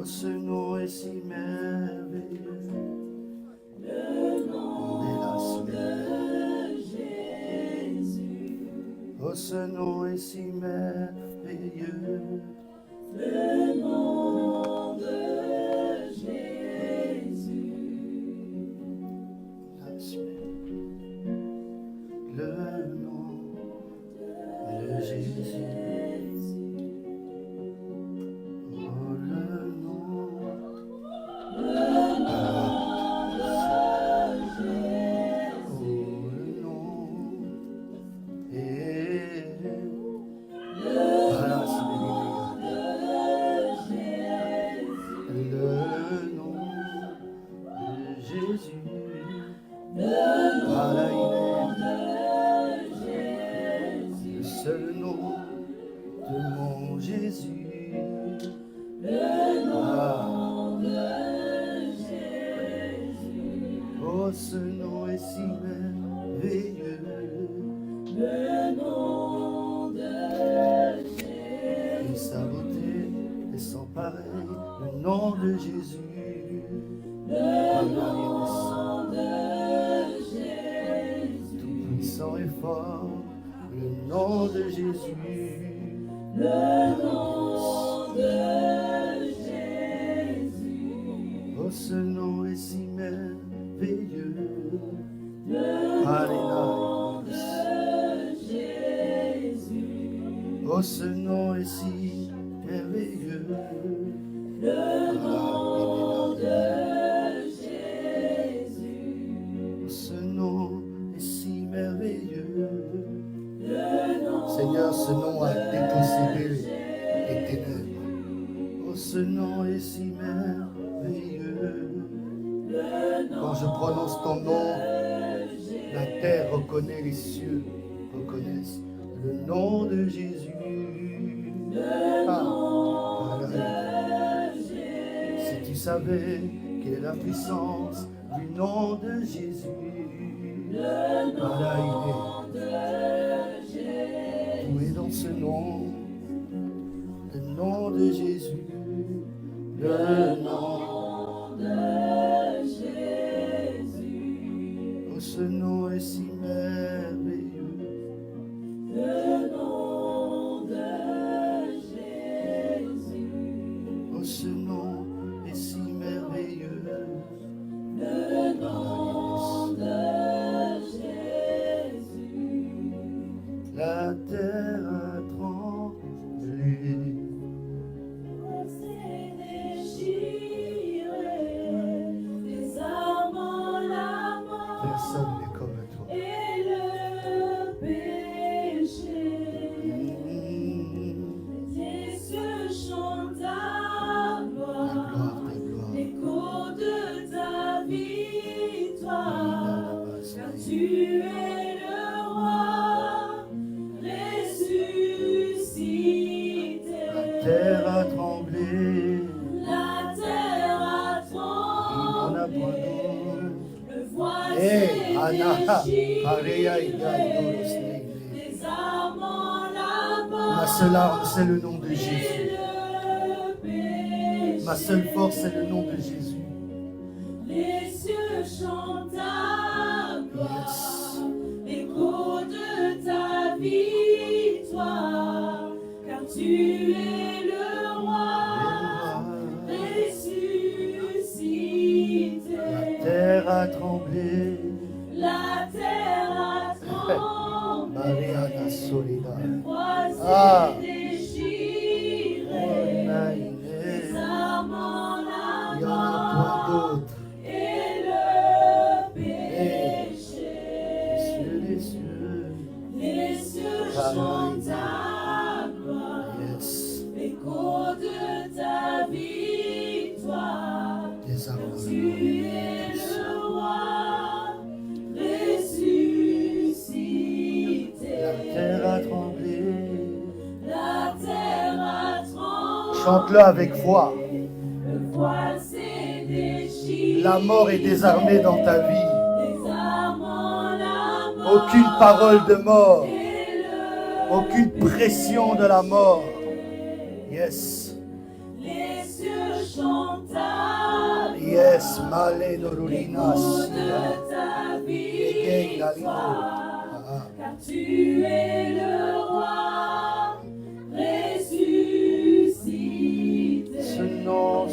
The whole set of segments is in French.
Oh, ce nom est si merveilleux. Le nom de Jésus. Oh, ce nom est si merveilleux. Le nom de Jésus. Le nom de Jésus. Oh, le nom. Le nom de Jésus. Oh, le nom. Et Le nom de Jésus. le nom de Jésus. Le Voilà, nom il de est Jésus. le seul nom de mon Jésus. Le Ah, nom de Jésus. oh, ce nom est si merveilleux. Le nom de Et Jésus. sa beauté est sans pareil. Le nom de Jésus. Le Voilà, nom de Jésus. tout puissant et fort. Le nom de Jésus. Le nom de Jésus. Oh, ce nom est si merveilleux. Le nom Alléluia. de Jésus. Oh, ce nom est si merveilleux. Le nom de Jésus. Oh, ce nom est si merveilleux. Le nom Seigneur, ce nom a dépossédé les ténèbres. Oh, ce nom est si merveilleux. Quand je prononce ton nom, la terre reconnaît, les cieux reconnaissent le nom de Jésus. Ah, voilà. Si tu savais quelle est la puissance du nom de Jésus, voilà, il est. Tout est dans ce nom, le nom de Jésus, le nom de Jésus. Oh, ce nom est si merveilleux. Le nom de Jésus. Oh, ce nom est si merveilleux. Le nom de Jésus. La terre a tremblé. C'est déchiré, désarmant la mort Personne n'est comme toi. et le péché. Les cieux chantent ta Ta gloire, gloire, ta gloire. l'écho de ta victoire, car tu es le roi ressuscité. La terre a tremblé. La terre a Il n'en a tremblé, point d'autre. le voile Eh, Anna, s'est Maria, déchiré, Iga, désarmant la mort. Ma seule arme, c'est le nom de Jésus. Et le péché. Ma seule force, c'est le nom de Jésus. Les cieux chantent ta gloire, Yes. l'écho de ta victoire, car tu es le roi ressuscité. La terre a tremblé. La terre a tremblé, Mariana Solida. le voile Ah. s'est déchiré, désarmant la Il n'y en a point mort d'autre. et le péché. Les cieux. Les cieux chantent ta gloire, Yes. l'écho de ta victoire. Désarmant Tu es le roi ressuscité. la terre a tremblé. La terre a tremblé. Chante-le avec foi. Le voile s'est déchiré. La mort est désarmée dans ta vie. Désarmant la mort. Aucune parole de mort. Et le Aucune pression de la mort. Yes. Les les cieux chantent ta gloire. Yes, male norurinas. L'écho de ta victoire, car tu es le roi ressuscité. Ce nom,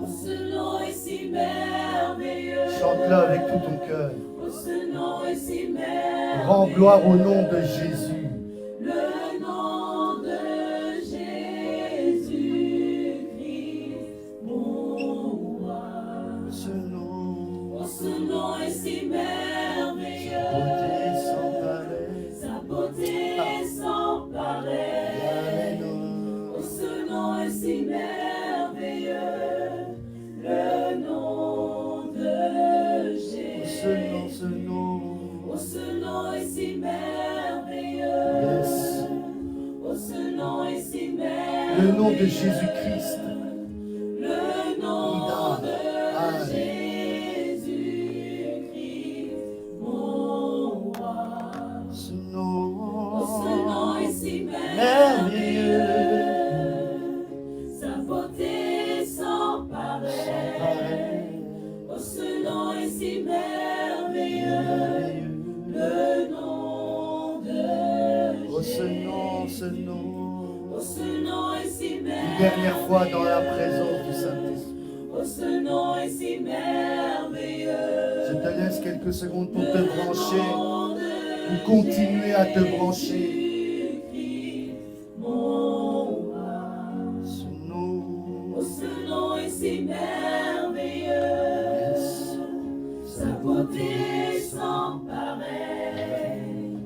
Ce nom est si merveilleux. chante-le avec tout ton cœur. Oh, ce nom est si merveilleux. Rends gloire au nom de Jésus. Le nom de Jésus-Christ, mon roi. Ce nom, Oh, ce nom est si merveilleux. beauté sans pareil. Sa beauté sans pareil. Oh, ce nom est si merveilleux. Le nom de Jésus. Ce nom, Oh, ce nom est si merveilleux. yes. Oh, ce nom est si merveilleux. Le nom de Jésus-Christ. Le nom de Amen. Jésus-Christ, mon roi. Ce Oh, ce nom, nom est si merveilleux. merveilleux. Sa beauté sans pareil. Pareil. Oh, ce nom est si merveilleux. Le nom de Oh, ce Jésus. nom. Oh, ce nom est si Une merveilleux. dernière fois dans la présence du Saint-Esprit. Oh, ce nom est si merveilleux. Je te laisse quelques secondes pour te brancher Nom de ou continuer à te brancher. Jésus-Christ, mon roi. Ce nom, Oh, ce nom est si merveilleux. yes. Sa beauté sans pareil.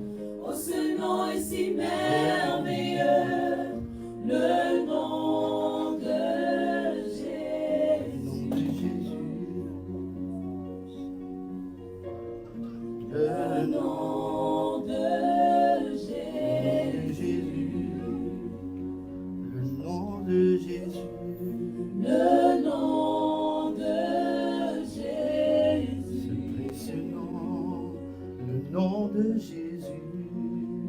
Oh, ce nom est si merveilleux. Le nom de Jésus. Nom de Jésus. Le nom Nom de de Jésus. Jésus. Le nom de Jésus. Le nom de Jésus. Ce précieux nom. Le nom de Jésus.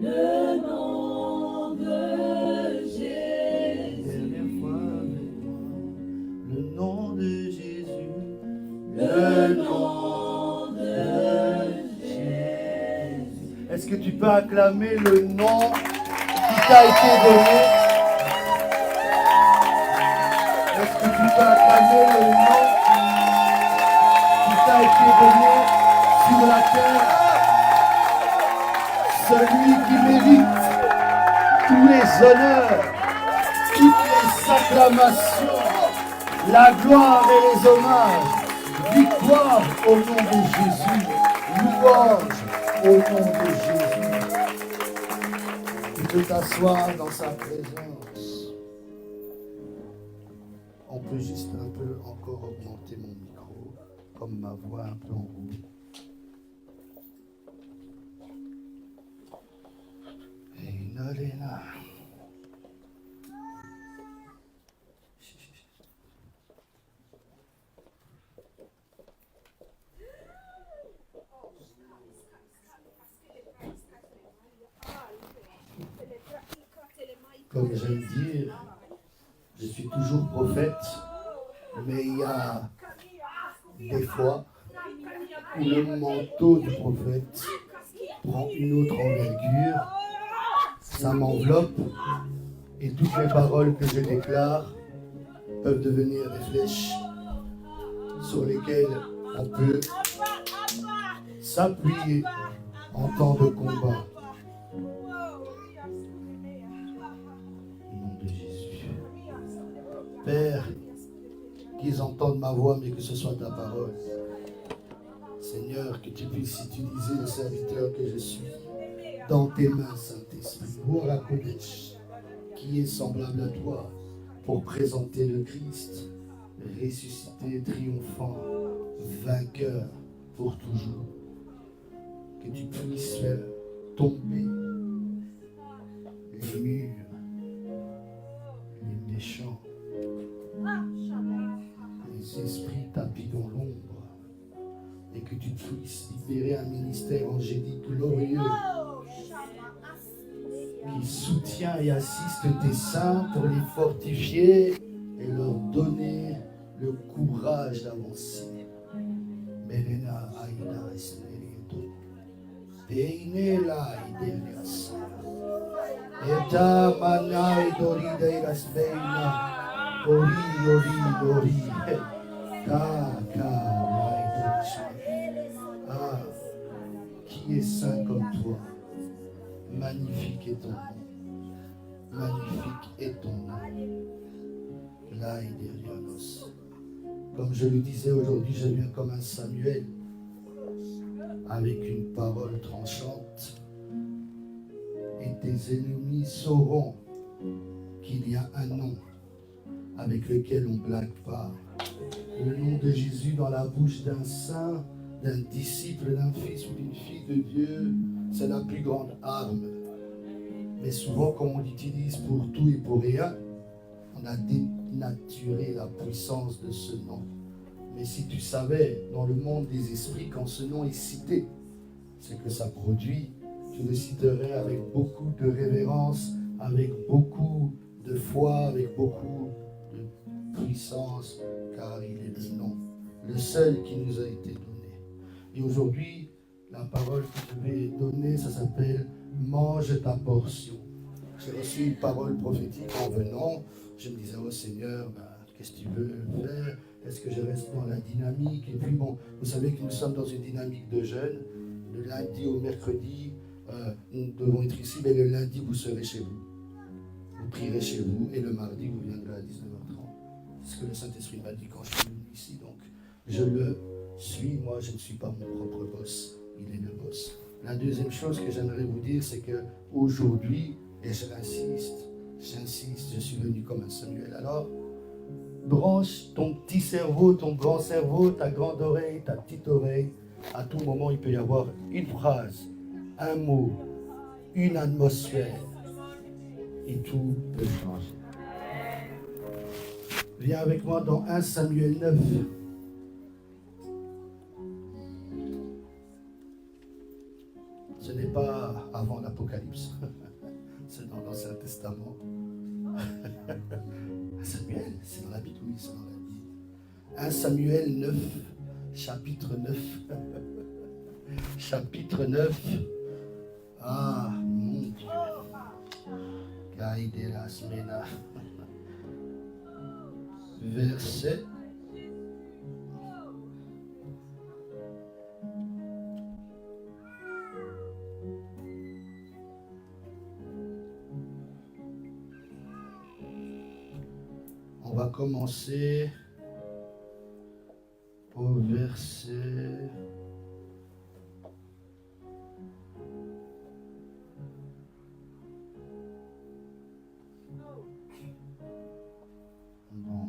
Le nom de Jésus. Dernière fois avec moi. Le nom de Jésus. Le nom de Jésus. Est-ce que tu peux acclamer le nom qui t'a été donné? Est-ce que tu peux acclamer le nom qui t'a été donné sur la terre? Celui qui mérite tous les honneurs, toutes les acclamations, la gloire et les hommages. Victoire au nom de Jésus. Louange au nom de Jésus. Tu peux t'asseoir dans sa présence. On peut juste un peu encore augmenter mon micro, comme ma voix un peu enrouée. Et Nolena. Comme j'aime dire, je suis toujours prophète, mais il y a des fois où le manteau du prophète prend une autre envergure, ça m'enveloppe et toutes les paroles que je déclare peuvent devenir des flèches sur lesquelles on peut s'appuyer en temps de combat. Au nom de Jésus. Père, qu'ils entendent ma voix, mais que ce soit ta parole. Seigneur, que tu puisses utiliser le serviteur que je suis dans tes mains, Saint-Esprit, pour la Kodesh, qui est semblable à toi, pour présenter le Christ, ressuscité, triomphant, vainqueur pour toujours. Que tu puisses faire tomber les murs, les méchants, les esprits tapis dans l'ombre, et que tu puisses libérer un ministère angélique glorieux qui soutient et assiste tes saints pour les fortifier et leur donner le courage d'avancer. Melena Aïda Esmerito. Peinela Idelias. Eta Manai Dorida Iraspeina. Ori, ori, ori. Ah, qui est saint comme toi? Magnifique est ton nom. Magnifique est ton nom. Comme je le disais aujourd'hui, je viens comme un Samuel avec une parole tranchante. Et tes ennemis sauront qu'il y a un nom avec lequel on ne blague pas. Le nom de Jésus dans la bouche d'un saint, d'un disciple, d'un fils ou d'une fille de Dieu, c'est la plus grande arme. Mais souvent, comme on l'utilise pour tout et pour rien, on a dénaturé la puissance de ce nom. Mais si tu savais, dans le monde des esprits, quand ce nom est cité, c'est que ça produit, tu le citerais avec beaucoup de révérence, avec beaucoup de foi, avec beaucoup de puissance, car il est le nom, le seul qui nous a été donné. Et aujourd'hui, la parole que je vais donner, ça s'appelle « Mange ta portion ». J'ai reçu une parole prophétique en venant. Je me disais, oh Seigneur, qu'est-ce que tu veux faire? Est-ce que je reste dans la dynamique? Et puis bon, vous savez que nous sommes dans une dynamique de jeûne. Le lundi au mercredi, nous devons être ici, mais le lundi, vous serez chez vous. Vous prierez chez vous, et le mardi, vous viendrez à 19h30. C'est ce que le Saint-Esprit m'a dit quand je suis venu ici. Donc, je le suis. Moi, je ne suis pas mon propre boss. Il est le boss. La deuxième chose que j'aimerais vous dire, c'est qu'aujourd'hui, et j'insiste, je suis venu comme un Samuel. Alors, branche ton petit cerveau, ton grand cerveau, ta grande oreille, ta petite oreille. À tout moment, il peut y avoir une phrase, un mot, une atmosphère. Et tout peut changer. Viens avec moi dans 1 Samuel 9. Ce n'est pas avant l'Apocalypse. C'est dans l'Ancien Testament. Samuel, c'est dans la Bible, oui, c'est dans la Bible. 1 Samuel 9, chapitre 9. Chapitre 9. Ah, mon Dieu. Gaïde la Smena. Verset. On va commencer au verset. Bon.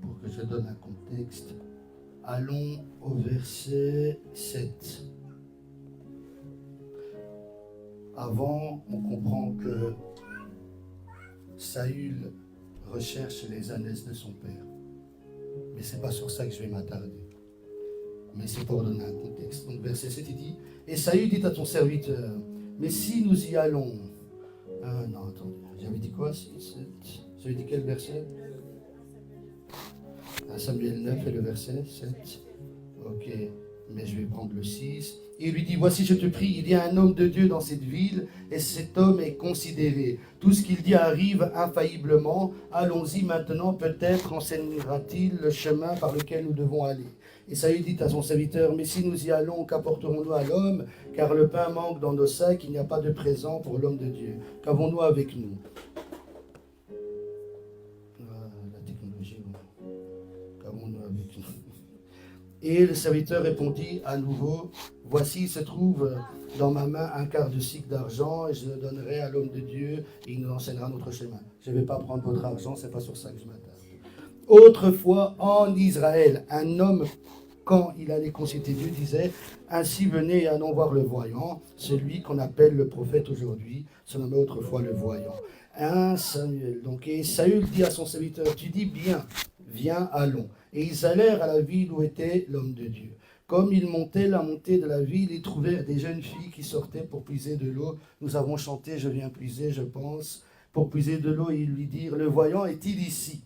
Pour que je donne un contexte, allons au verset 7. Avant, on comprend que Saül recherche les ânesses de son père. Mais ce n'est pas sur ça que je vais m'attarder. Mais c'est pour donner un contexte. Donc verset 7, il dit, et Saül dit à ton serviteur, mais si nous y allons... Ah non, attendez, j'avais dit quoi? J'avais dit quel verset? 1 Samuel 9 et le verset 7. Ok, mais je vais prendre le 6. Il lui dit, voici je te prie, il y a un homme de Dieu dans cette ville, et cet homme est considéré. Tout ce qu'il dit arrive infailliblement. Allons-y maintenant, peut-être enseignera-t-il le chemin par lequel nous devons aller. Et Saül dit à son serviteur, mais si nous y allons, qu'apporterons-nous à l'homme? Car le pain manque dans nos sacs, il n'y a pas de présent pour l'homme de Dieu. Qu'avons-nous avec nous? La technologie, qu'avons-nous avec nous? Et le serviteur répondit à nouveau, voici, il se trouve dans ma main un quart de cycle d'argent, et je le donnerai à l'homme de Dieu, et il nous enseignera notre chemin. Je ne vais pas prendre votre argent, ce n'est pas sur ça que je m'attarde. Autrefois, en Israël, un homme, quand il allait consulter Dieu, disait, ainsi venez et allons voir le voyant, celui qu'on appelle le prophète aujourd'hui, se nommait autrefois le voyant. 1 Samuel. Donc, et Saül dit à son serviteur, tu dis bien, viens, allons. Et ils allèrent à la ville où était l'homme de Dieu. Comme ils montaient la montée de la ville, ils trouvèrent des jeunes filles qui sortaient pour puiser de l'eau. Nous avons chanté, je viens puiser, je pense. pour puiser de l'eau, et ils lui dirent, le voyant est-il ici?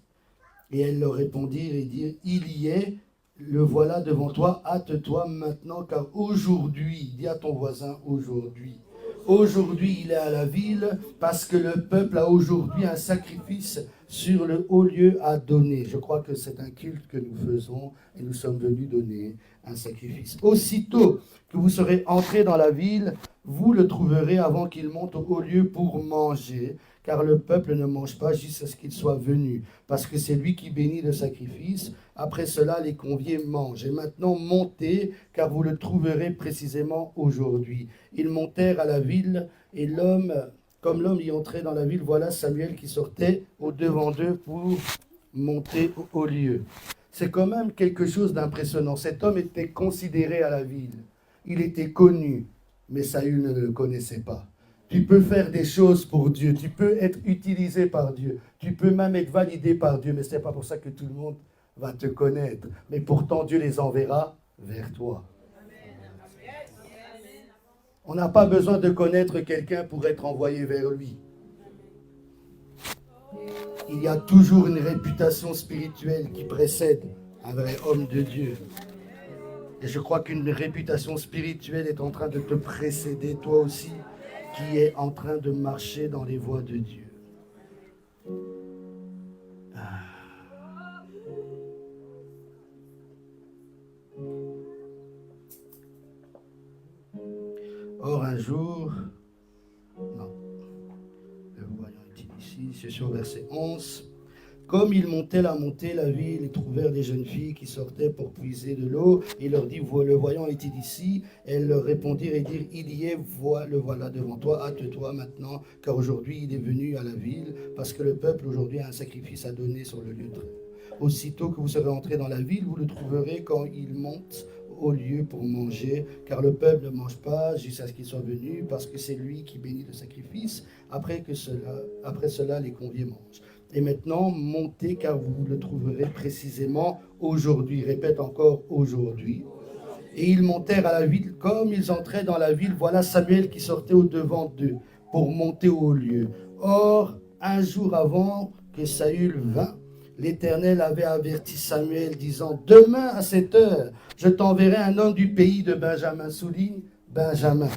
Et elles leur répondirent et dirent, il y est, le voilà devant toi, hâte-toi maintenant, car aujourd'hui, dis à ton voisin aujourd'hui, aujourd'hui il est à la ville, parce que le peuple a aujourd'hui un sacrifice sur le haut lieu à donner. Je crois que c'est un culte que nous faisons, et nous sommes venus donner un sacrifice. Aussitôt que vous serez entrés dans la ville, vous le trouverez avant qu'il monte au haut lieu pour manger, car le peuple ne mange pas jusqu'à ce qu'il soit venu, parce que c'est lui qui bénit le sacrifice. Après cela, les conviés mangent. Et maintenant, montez, car vous le trouverez précisément aujourd'hui. Ils montèrent à la ville, et comme l'homme y entrait dans la ville, voilà Samuel qui sortait au-devant d'eux pour monter au lieu. C'est quand même quelque chose d'impressionnant. Cet homme était considéré à la ville. Il était connu, mais Saül ne le connaissait pas. Tu peux faire des choses pour Dieu, tu peux être utilisé par Dieu, tu peux même être validé par Dieu, mais ce n'est pas pour ça que tout le monde va te connaître. Mais pourtant, Dieu les enverra vers toi. On n'a pas besoin de connaître quelqu'un pour être envoyé vers lui. Il y a toujours une réputation spirituelle qui précède un vrai homme de Dieu. Et je crois qu'une réputation spirituelle est en train de te précéder, toi aussi, qui est en train de marcher dans les voies de Dieu. Or, un jour, non, le voyant est ici, c'est sur verset 11. Comme ils montaient la montée, la ville, ils trouvèrent des jeunes filles qui sortaient pour puiser de l'eau. Il leur dit, le voyant est-il ici? Elles leur répondirent et dirent, il y est, le voilà devant toi, hâte-toi maintenant, car aujourd'hui il est venu à la ville, parce que le peuple aujourd'hui a un sacrifice à donner sur le lieu de travail. Aussitôt que vous serez entrés dans la ville, vous le trouverez quand il monte au lieu pour manger, car le peuple ne mange pas jusqu'à ce qu'il soit venu, parce que c'est lui qui bénit le sacrifice. Après cela, les conviés mangent. Et maintenant, montez, car vous le trouverez précisément aujourd'hui. Répète encore, aujourd'hui. Et ils montèrent à la ville. Comme ils entraient dans la ville, voilà Samuel qui sortait au-devant d'eux pour monter au lieu. Or, un jour avant que Saül vint, l'Éternel avait averti Samuel, disant, « Demain à cette heure, je t'enverrai un homme du pays de Benjamin. » Souligne, Benjamin.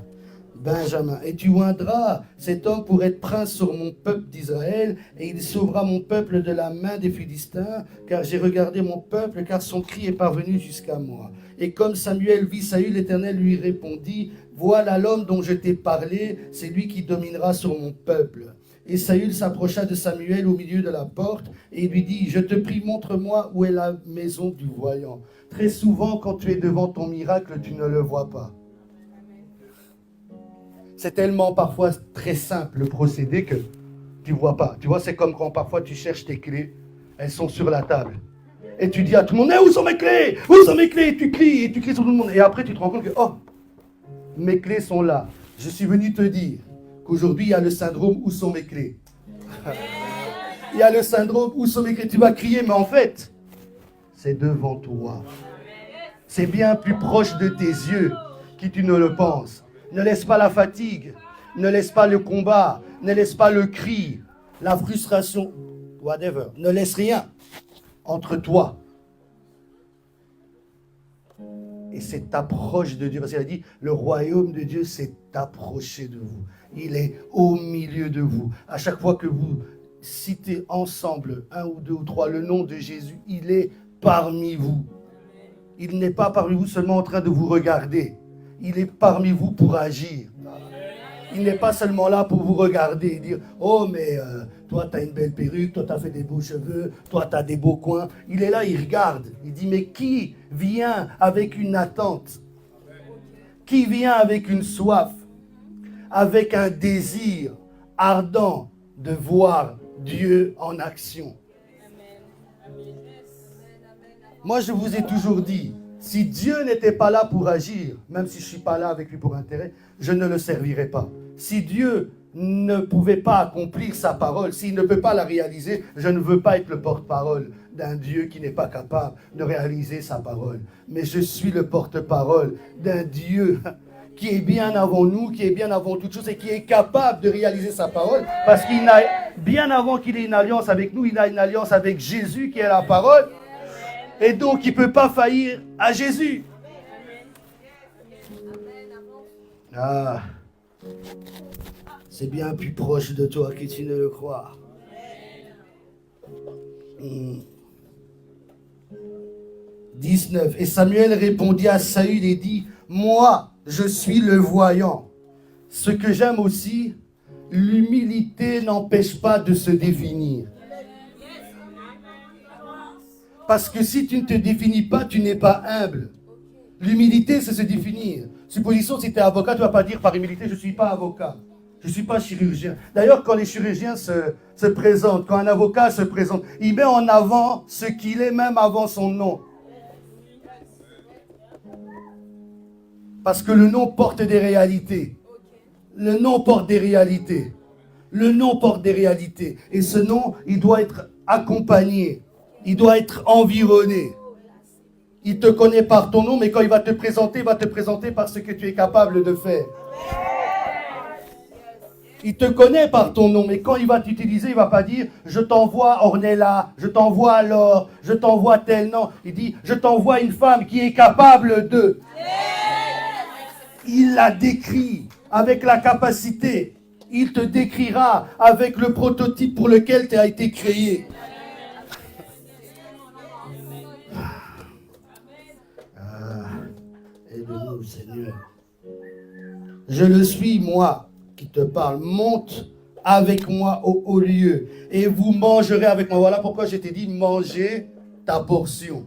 Benjamin. Et tu oindras cet homme pour être prince sur mon peuple d'Israël, et il sauvera mon peuple de la main des Philistins, car j'ai regardé mon peuple, car son cri est parvenu jusqu'à moi. Et comme Samuel vit Saül, l'Éternel lui répondit, voilà l'homme dont je t'ai parlé, c'est lui qui dominera sur mon peuple. Et Saül s'approcha de Samuel au milieu de la porte, et il lui dit, je te prie, montre-moi où est la maison du voyant. Très souvent, quand tu es devant ton miracle, tu ne le vois pas. C'est tellement parfois très simple le procédé que tu ne vois pas. Tu vois, c'est comme quand parfois tu cherches tes clés, elles sont sur la table. Et tu dis à tout le monde, où sont mes clés? Où sont mes clés? Et tu cries sur tout le monde. Et après tu te rends compte que, oh, mes clés sont là. Je suis venu te dire qu'aujourd'hui il y a le syndrome, où sont mes clés? Il y a le syndrome, où sont mes clés? Tu vas crier, mais en fait, c'est devant toi. C'est bien plus proche de tes yeux que tu ne le penses. Ne laisse pas la fatigue, ne laisse pas le combat, ne laisse pas le cri, la frustration, whatever. Ne laisse rien entre toi. Et c'est approche de Dieu. Parce qu'il a dit, le royaume de Dieu s'est approché de vous. Il est au milieu de vous. À chaque fois que vous citez ensemble, un ou deux ou trois, le nom de Jésus, il est parmi vous. Il n'est pas parmi vous seulement en train de vous regarder. Il est parmi vous pour agir. Il n'est pas seulement là pour vous regarder et dire « Oh, mais toi, tu as une belle perruque, toi, tu as fait des beaux cheveux, toi, tu as des beaux coins. » Il est là, il regarde. Il dit « Mais qui vient avec une attente? Qui vient avec une soif? Avec un désir ardent de voir Dieu en action. » Moi, je vous ai toujours dit, si Dieu n'était pas là pour agir, même si je ne suis pas là avec lui pour intérêt, je ne le servirais pas. Si Dieu ne pouvait pas accomplir sa parole, s'il ne peut pas la réaliser, je ne veux pas être le porte-parole d'un Dieu qui n'est pas capable de réaliser sa parole. Mais je suis le porte-parole d'un Dieu qui est bien avant nous, qui est bien avant toute chose et qui est capable de réaliser sa parole parce qu'il Bien avant qu'il ait une alliance avec nous, il a une alliance avec Jésus qui est la parole. Et donc, il ne peut pas faillir à Jésus. Ah, c'est bien plus proche de toi que tu ne le crois. 19. Et Samuel répondit à Saül et dit, moi, je suis le voyant. Ce que j'aime aussi, l'humilité n'empêche pas de se définir. Parce que si tu ne te définis pas, tu n'es pas humble. L'humilité, c'est se définir. Supposition, si tu es avocat, tu ne vas pas dire par humilité, je ne suis pas avocat. Je ne suis pas chirurgien. D'ailleurs, quand les chirurgiens se présentent, quand un avocat se présente, il met en avant ce qu'il est même avant son nom. Parce que le nom porte des réalités. Le nom porte des réalités. Le nom porte des réalités. Et ce nom, il doit être accompagné. Il doit être environné. Il te connaît par ton nom, mais quand il va te présenter par ce que tu es capable de faire. Il te connaît par ton nom, mais quand il va t'utiliser, il ne va pas dire « Je t'envoie Ornella, je t'envoie alors, je t'envoie tel nom. » Il dit « Je t'envoie une femme qui est capable de. » Il la décrit avec la capacité. Il te décrira avec le prototype pour lequel tu as été créé. Aide-nous, Seigneur. Je le suis, moi, qui te parle. Monte avec moi au haut lieu et vous mangerez avec moi. Voilà pourquoi je t'ai dit, manger ta portion.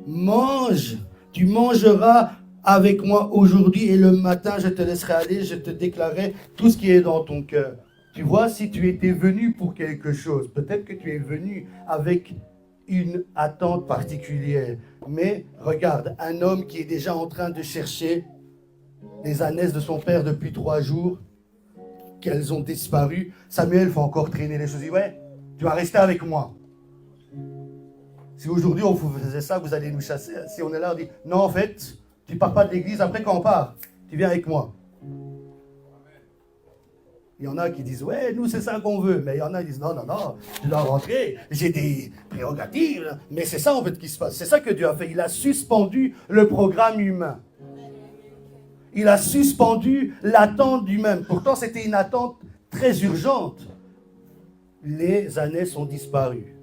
Mange. Tu mangeras avec moi aujourd'hui et le matin, je te laisserai aller, je te déclarerai tout ce qui est dans ton cœur. Tu vois, si tu étais venu pour quelque chose, peut-être que tu es venu avec une attente particulière. Mais regarde, un homme qui est déjà en train de chercher les ânesses de son père depuis 3 jours, qu'elles ont disparu. Samuel va encore traîner les choses. Il dit, ouais, tu vas rester avec moi. Si aujourd'hui on vous faisait ça, vous allez nous chasser. Si on est là, on dit, non, en fait, tu ne pars pas de l'église, après quand on part, tu viens avec moi. Il y en a qui disent, ouais, nous c'est ça qu'on veut. Mais il y en a qui disent, non, non, non, je dois rentrer, j'ai des prérogatives. Mais c'est ça en fait qui se passe. C'est ça que Dieu a fait. Il a suspendu le programme humain. Il a suspendu l'attente humaine. Pourtant, c'était une attente très urgente. Les années sont disparues.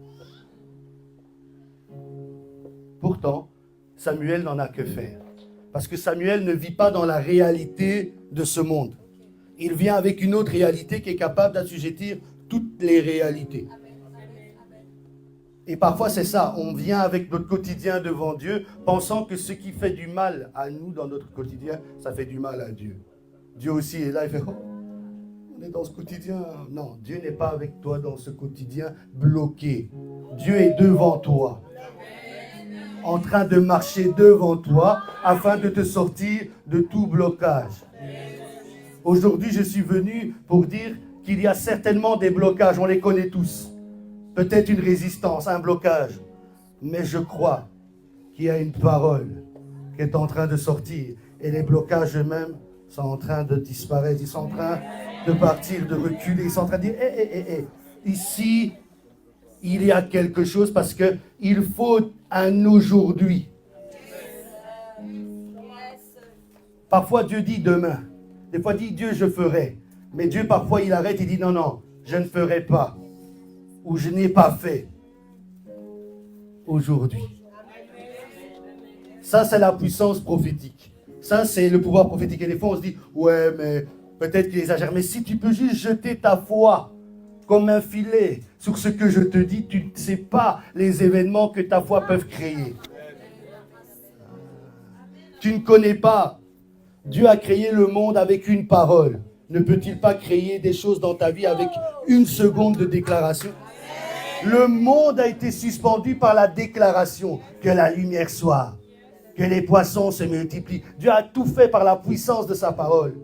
Pourtant, Samuel n'en a que faire. Parce que Samuel ne vit pas dans la réalité de ce monde. Il vient avec une autre réalité qui est capable d'assujettir toutes les réalités. Et parfois c'est ça, on vient avec notre quotidien devant Dieu, pensant que ce qui fait du mal à nous dans notre quotidien, ça fait du mal à Dieu. Dieu aussi est là, il fait, oh, on est dans ce quotidien. Non, Dieu n'est pas avec toi dans ce quotidien bloqué. Dieu est devant toi, en train de marcher devant toi, afin de te sortir de tout blocage. Aujourd'hui, je suis venu pour dire qu'il y a certainement des blocages, on les connaît tous. Peut-être une résistance, un blocage. Mais je crois qu'il y a une parole qui est en train de sortir. Et les blocages eux-mêmes sont en train de disparaître. Ils sont en train de partir, de reculer. Ils sont en train de dire, ici, il y a quelque chose parce qu'il faut un aujourd'hui. Parfois, Dieu dit demain. Des fois, dit Dieu, je ferai. Mais Dieu, parfois, il arrête et dit non, non, je ne ferai pas. Ou je n'ai pas fait aujourd'hui. Ça, c'est la puissance prophétique. Ça, c'est le pouvoir prophétique. Et des fois, on se dit, ouais, mais peut-être qu'il exagère. Mais si tu peux juste jeter ta foi comme un filet sur ce que je te dis, tu ne sais pas les événements que ta foi peut créer. Tu ne connais pas. Dieu a créé le monde avec une parole. Ne peut-il pas créer des choses dans ta vie avec une seconde de déclaration? Le monde a été suspendu par la déclaration que la lumière soit, que les poissons se multiplient. Dieu a tout fait par la puissance de sa parole.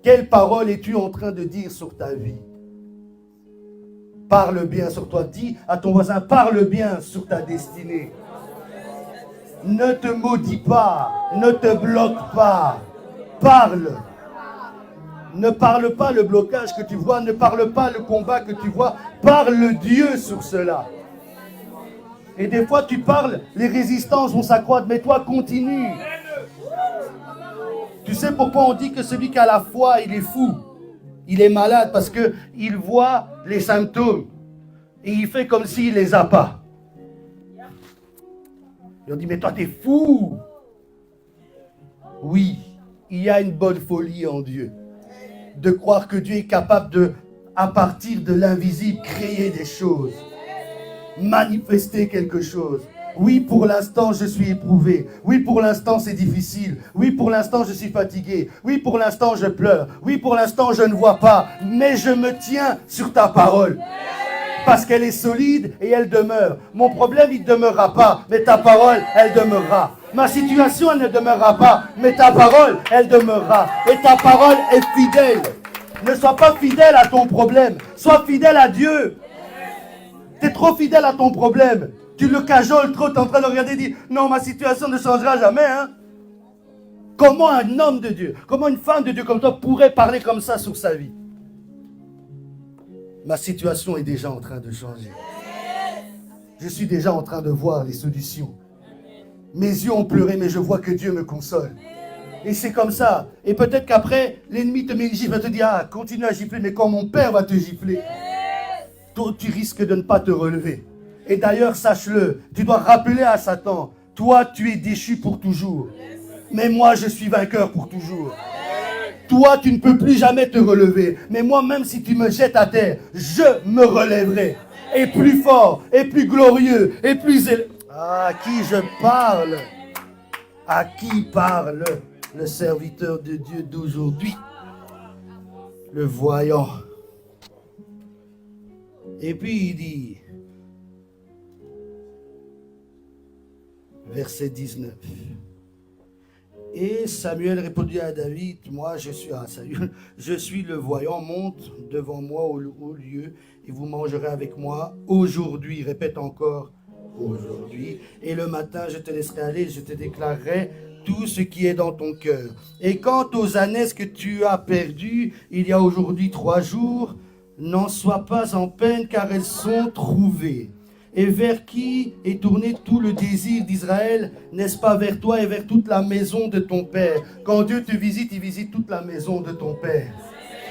Quelle parole es-tu en train de dire sur ta vie? Parle bien sur toi. Dis à ton voisin, parle bien sur ta destinée. Ne te maudis pas, ne te bloque pas. Parle. Ne parle pas le blocage que tu vois, ne parle pas le combat que tu vois, parle Dieu sur cela. Et des fois tu parles, les résistances vont s'accroître, mais toi continue. Tu sais pourquoi on dit que celui qui a la foi, il est fou, il est malade, parce qu'il voit les symptômes et il fait comme s'il ne les a pas. Et on dit, mais toi t'es fou. Oui, il y a une bonne folie en Dieu. De croire que Dieu est capable de, à partir de l'invisible, créer des choses. Manifester quelque chose. Oui, pour l'instant, je suis éprouvé. Oui, pour l'instant, c'est difficile. Oui, pour l'instant, je suis fatigué. Oui, pour l'instant, je pleure. Oui, pour l'instant, je ne vois pas. Mais je me tiens sur ta parole. Parce qu'elle est solide et elle demeure. Mon problème, il ne demeurera pas. Mais ta parole, elle demeurera. Ma situation, elle ne demeurera pas. Mais ta parole, elle demeurera. Et ta parole est fidèle. Ne sois pas fidèle à ton problème. Sois fidèle à Dieu. Tu es trop fidèle à ton problème. Tu le cajoles trop, tu es en train de regarder et dire non, ma situation ne changera jamais. Hein? Comment un homme de Dieu, comment une femme de Dieu comme toi pourrait parler comme ça sur sa vie? Ma situation est déjà en train de changer. Je suis déjà en train de voir les solutions. Mes yeux ont pleuré, mais je vois que Dieu me console. Et c'est comme ça. Et peut-être qu'après, l'ennemi te met une gifle, va te dire, ah, continue à gifler, mais quand mon père va te gifler, toi, tu risques de ne pas te relever. Et d'ailleurs, sache-le, tu dois rappeler à Satan, toi, tu es déchu pour toujours. Mais moi, je suis vainqueur pour toujours. Toi, tu ne peux plus jamais te relever. Mais moi, même si tu me jettes à terre, je me relèverai. Et plus fort, et plus glorieux, et plus élevé. Ah, à qui je parle? À qui parle le serviteur de Dieu d'aujourd'hui? Le voyant. Et puis il dit, verset 19. Et Samuel répondit à David, moi je suis le voyant, monte devant moi au lieu et vous mangerez avec moi aujourd'hui. Répète encore, aujourd'hui. Et le matin je te laisserai aller, je te déclarerai tout ce qui est dans ton cœur. Et quant aux ânesses que tu as perdues il y a aujourd'hui 3 jours, n'en sois pas en peine car elles sont trouvées. Et vers qui est tourné tout le désir d'Israël, n'est-ce pas vers toi et vers toute la maison de ton Père? Quand Dieu te visite, il visite toute la maison de ton Père.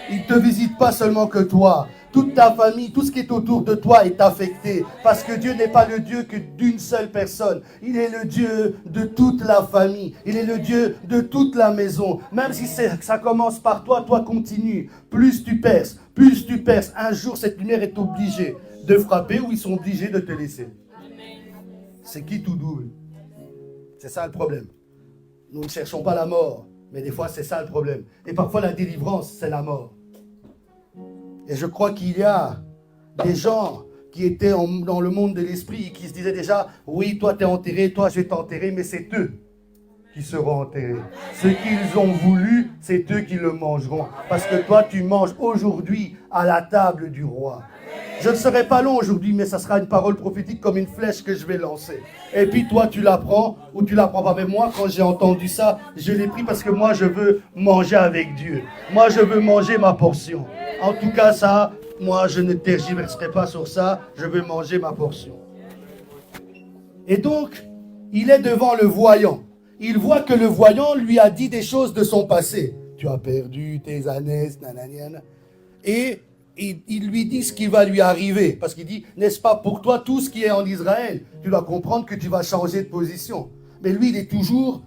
Il ne te visite pas seulement que toi. Toute ta famille, tout ce qui est autour de toi est affecté. Parce que Dieu n'est pas le Dieu que d'une seule personne. Il est le Dieu de toute la famille. Il est le Dieu de toute la maison. Même si ça commence par toi, toi continue. Plus tu perces, un jour cette lumière est obligée de frapper ou ils sont obligés de te laisser. C'est qui tout double? C'est ça le problème. Nous ne cherchons pas la mort, mais des fois c'est ça le problème. Et parfois la délivrance, c'est la mort. Et je crois qu'il y a des gens qui étaient dans le monde de l'esprit et qui se disaient déjà, oui, toi t'es enterré, toi je vais t'enterrer, mais c'est eux qui seront enterrés. Ce qu'ils ont voulu, c'est eux qui le mangeront. Parce que toi tu manges aujourd'hui à la table du roi. Je ne serai pas long aujourd'hui, mais ça sera une parole prophétique comme une flèche que je vais lancer. Et puis toi, tu la prends ou tu la prends pas. Mais moi, quand j'ai entendu ça, je l'ai pris parce que moi, je veux manger avec Dieu. Moi, je veux manger ma portion. En tout cas, ça, moi, je ne tergiverserai pas sur ça. Je veux manger ma portion. Et donc, il est devant le voyant. Il voit que le voyant lui a dit des choses de son passé. Tu as perdu tes années, nananiana. Et il lui dit ce qui va lui arriver. Parce qu'il dit, n'est-ce pas pour toi tout ce qui est en Israël? Tu dois comprendre que tu vas changer de position. Mais lui, il est toujours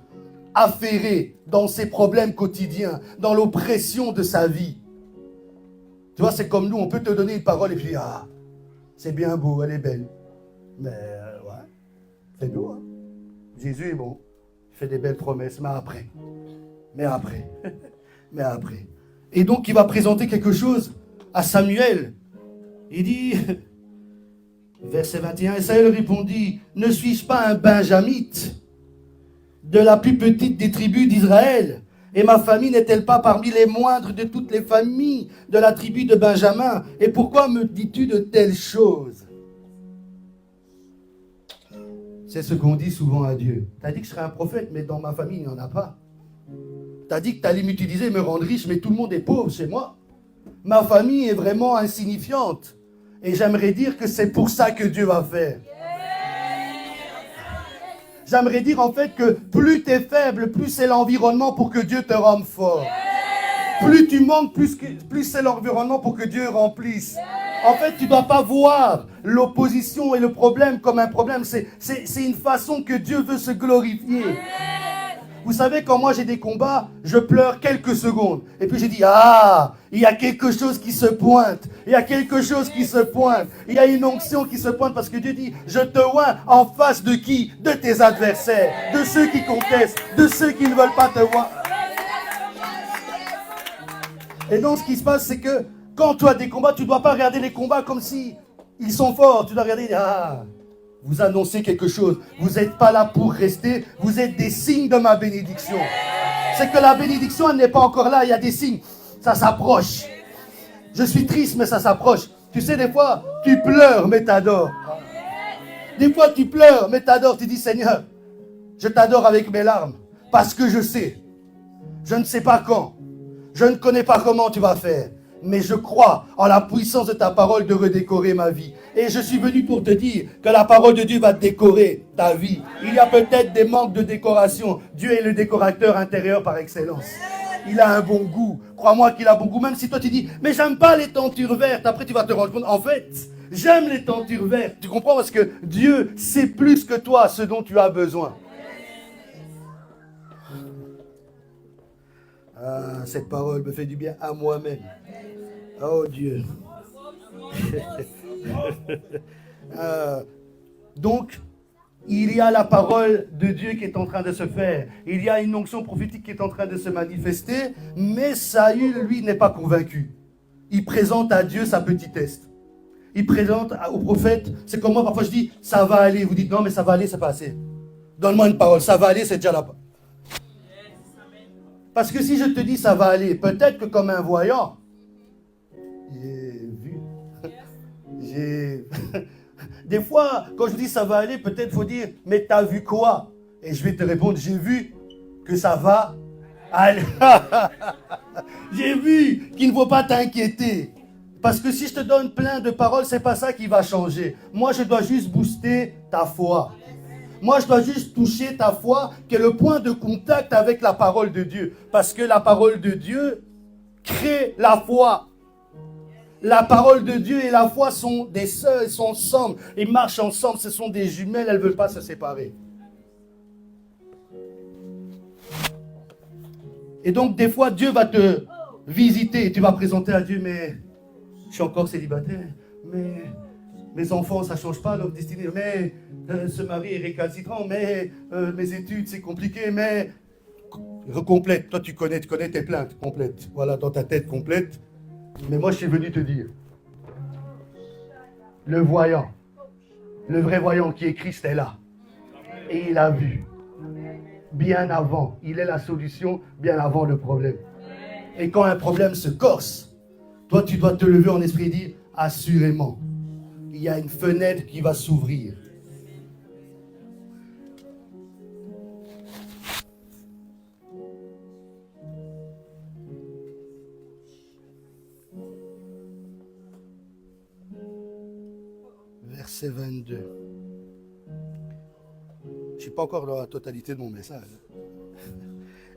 affairé dans ses problèmes quotidiens, dans l'oppression de sa vie. Tu vois, c'est comme nous, on peut te donner une parole et puis, ah, c'est bien beau, elle est belle. Mais, ouais, c'est beau, hein. Jésus est bon, il fait des belles promesses, mais après. Mais après. Et donc, il va présenter quelque chose à Samuel. Il dit, verset 21, et Samuel répondit, ne suis-je pas un benjamite de la plus petite des tribus d'Israël? Et ma famille n'est-elle pas parmi les moindres de toutes les familles de la tribu de Benjamin? Et pourquoi me dis-tu de telles choses? C'est ce qu'on dit souvent à Dieu. Tu as dit que je serais un prophète, mais dans ma famille, il n'y en a pas. Tu as dit que tu allais m'utiliser et me rendre riche, mais tout le monde est pauvre chez moi. Ma famille est vraiment insignifiante. Et j'aimerais dire que c'est pour ça que Dieu va faire. J'aimerais dire en fait que plus tu es faible, plus c'est l'environnement pour que Dieu te rende fort. Plus tu manques, plus c'est l'environnement pour que Dieu remplisse. En fait, tu ne dois pas voir l'opposition et le problème comme un problème. C'est une façon que Dieu veut se glorifier. Vous savez, quand moi j'ai des combats, je pleure quelques secondes. Et puis je dis, ah, il y a quelque chose qui se pointe. Il y a quelque chose qui se pointe. Il y a une onction qui se pointe parce que Dieu dit, je te oins en face de qui? De tes adversaires, de ceux qui contestent, de ceux qui ne veulent pas te voir. Et donc ce qui se passe, c'est que quand tu as des combats, tu ne dois pas regarder les combats comme si ils sont forts. Tu dois regarder, ah, vous annoncez quelque chose. Vous n'êtes pas là pour rester. Vous êtes des signes de ma bénédiction. C'est que la bénédiction, elle n'est pas encore là. Il y a des signes. Ça s'approche. Je suis triste, mais ça s'approche. Tu sais, des fois, tu pleures, mais t'adores. Des fois, tu pleures, mais t'adores. Tu dis, Seigneur, je t'adore avec mes larmes. Parce que je sais. Je ne sais pas quand. Je ne connais pas comment tu vas faire. Mais je crois en la puissance de ta parole de redécorer ma vie. Et je suis venu pour te dire que la parole de Dieu va décorer ta vie. Il y a peut-être des manques de décoration. Dieu est le décorateur intérieur par excellence. Il a un bon goût. Crois-moi qu'il a bon goût. Même si toi tu dis, mais j'aime pas les tentures vertes. Après tu vas te rendre compte, en fait, j'aime les tentures vertes. Tu comprends? Parce que Dieu sait plus que toi ce dont tu as besoin. Ah, cette parole me fait du bien à moi-même. Oh Dieu. Donc, il y a la parole de Dieu qui est en train de se faire. Il y a une onction prophétique qui est en train de se manifester. Mais Saül, lui, n'est pas convaincu. Il présente à Dieu sa petitesse. Il présente au prophète. C'est comme moi, parfois je dis, ça va aller. Vous dites, non, mais ça va aller, c'est pas assez. Donne-moi une parole, ça va aller, c'est déjà là. Parce que si je te dis, ça va aller, peut-être que comme un voyant, j'ai des fois, quand je dis ça va aller, peut-être faut dire, mais t'as vu quoi? Et je vais te répondre, j'ai vu que ça va aller. J'ai vu qu'il ne faut pas t'inquiéter. Parce que si je te donne plein de paroles, c'est pas ça qui va changer. Moi, je dois juste booster ta foi. Moi, je dois juste toucher ta foi, qui est le point de contact avec la parole de Dieu. Parce que la parole de Dieu crée la foi. La parole de Dieu et la foi sont des sœurs, ils sont ensemble, ils marchent ensemble, ce sont des jumelles, elles ne veulent pas se séparer. Et donc, des fois, Dieu va te visiter et tu vas présenter à Dieu, mais je suis encore célibataire, mais mes enfants, ça ne change pas leur destinée, mais ce mari est récalcitrant, mais mes études, c'est compliqué, mais complète. Toi, tu connais tes plaintes, complète. Voilà, dans ta tête, complète. Mais moi, je suis venu te dire, le voyant, le vrai voyant qui est Christ est là. Et il a vu, bien avant, il est la solution, bien avant le problème. Et quand un problème se corse, toi, tu dois te lever en esprit et dire, assurément, il y a une fenêtre qui va s'ouvrir. Verset 22. Je ne suis pas encore dans la totalité de mon message.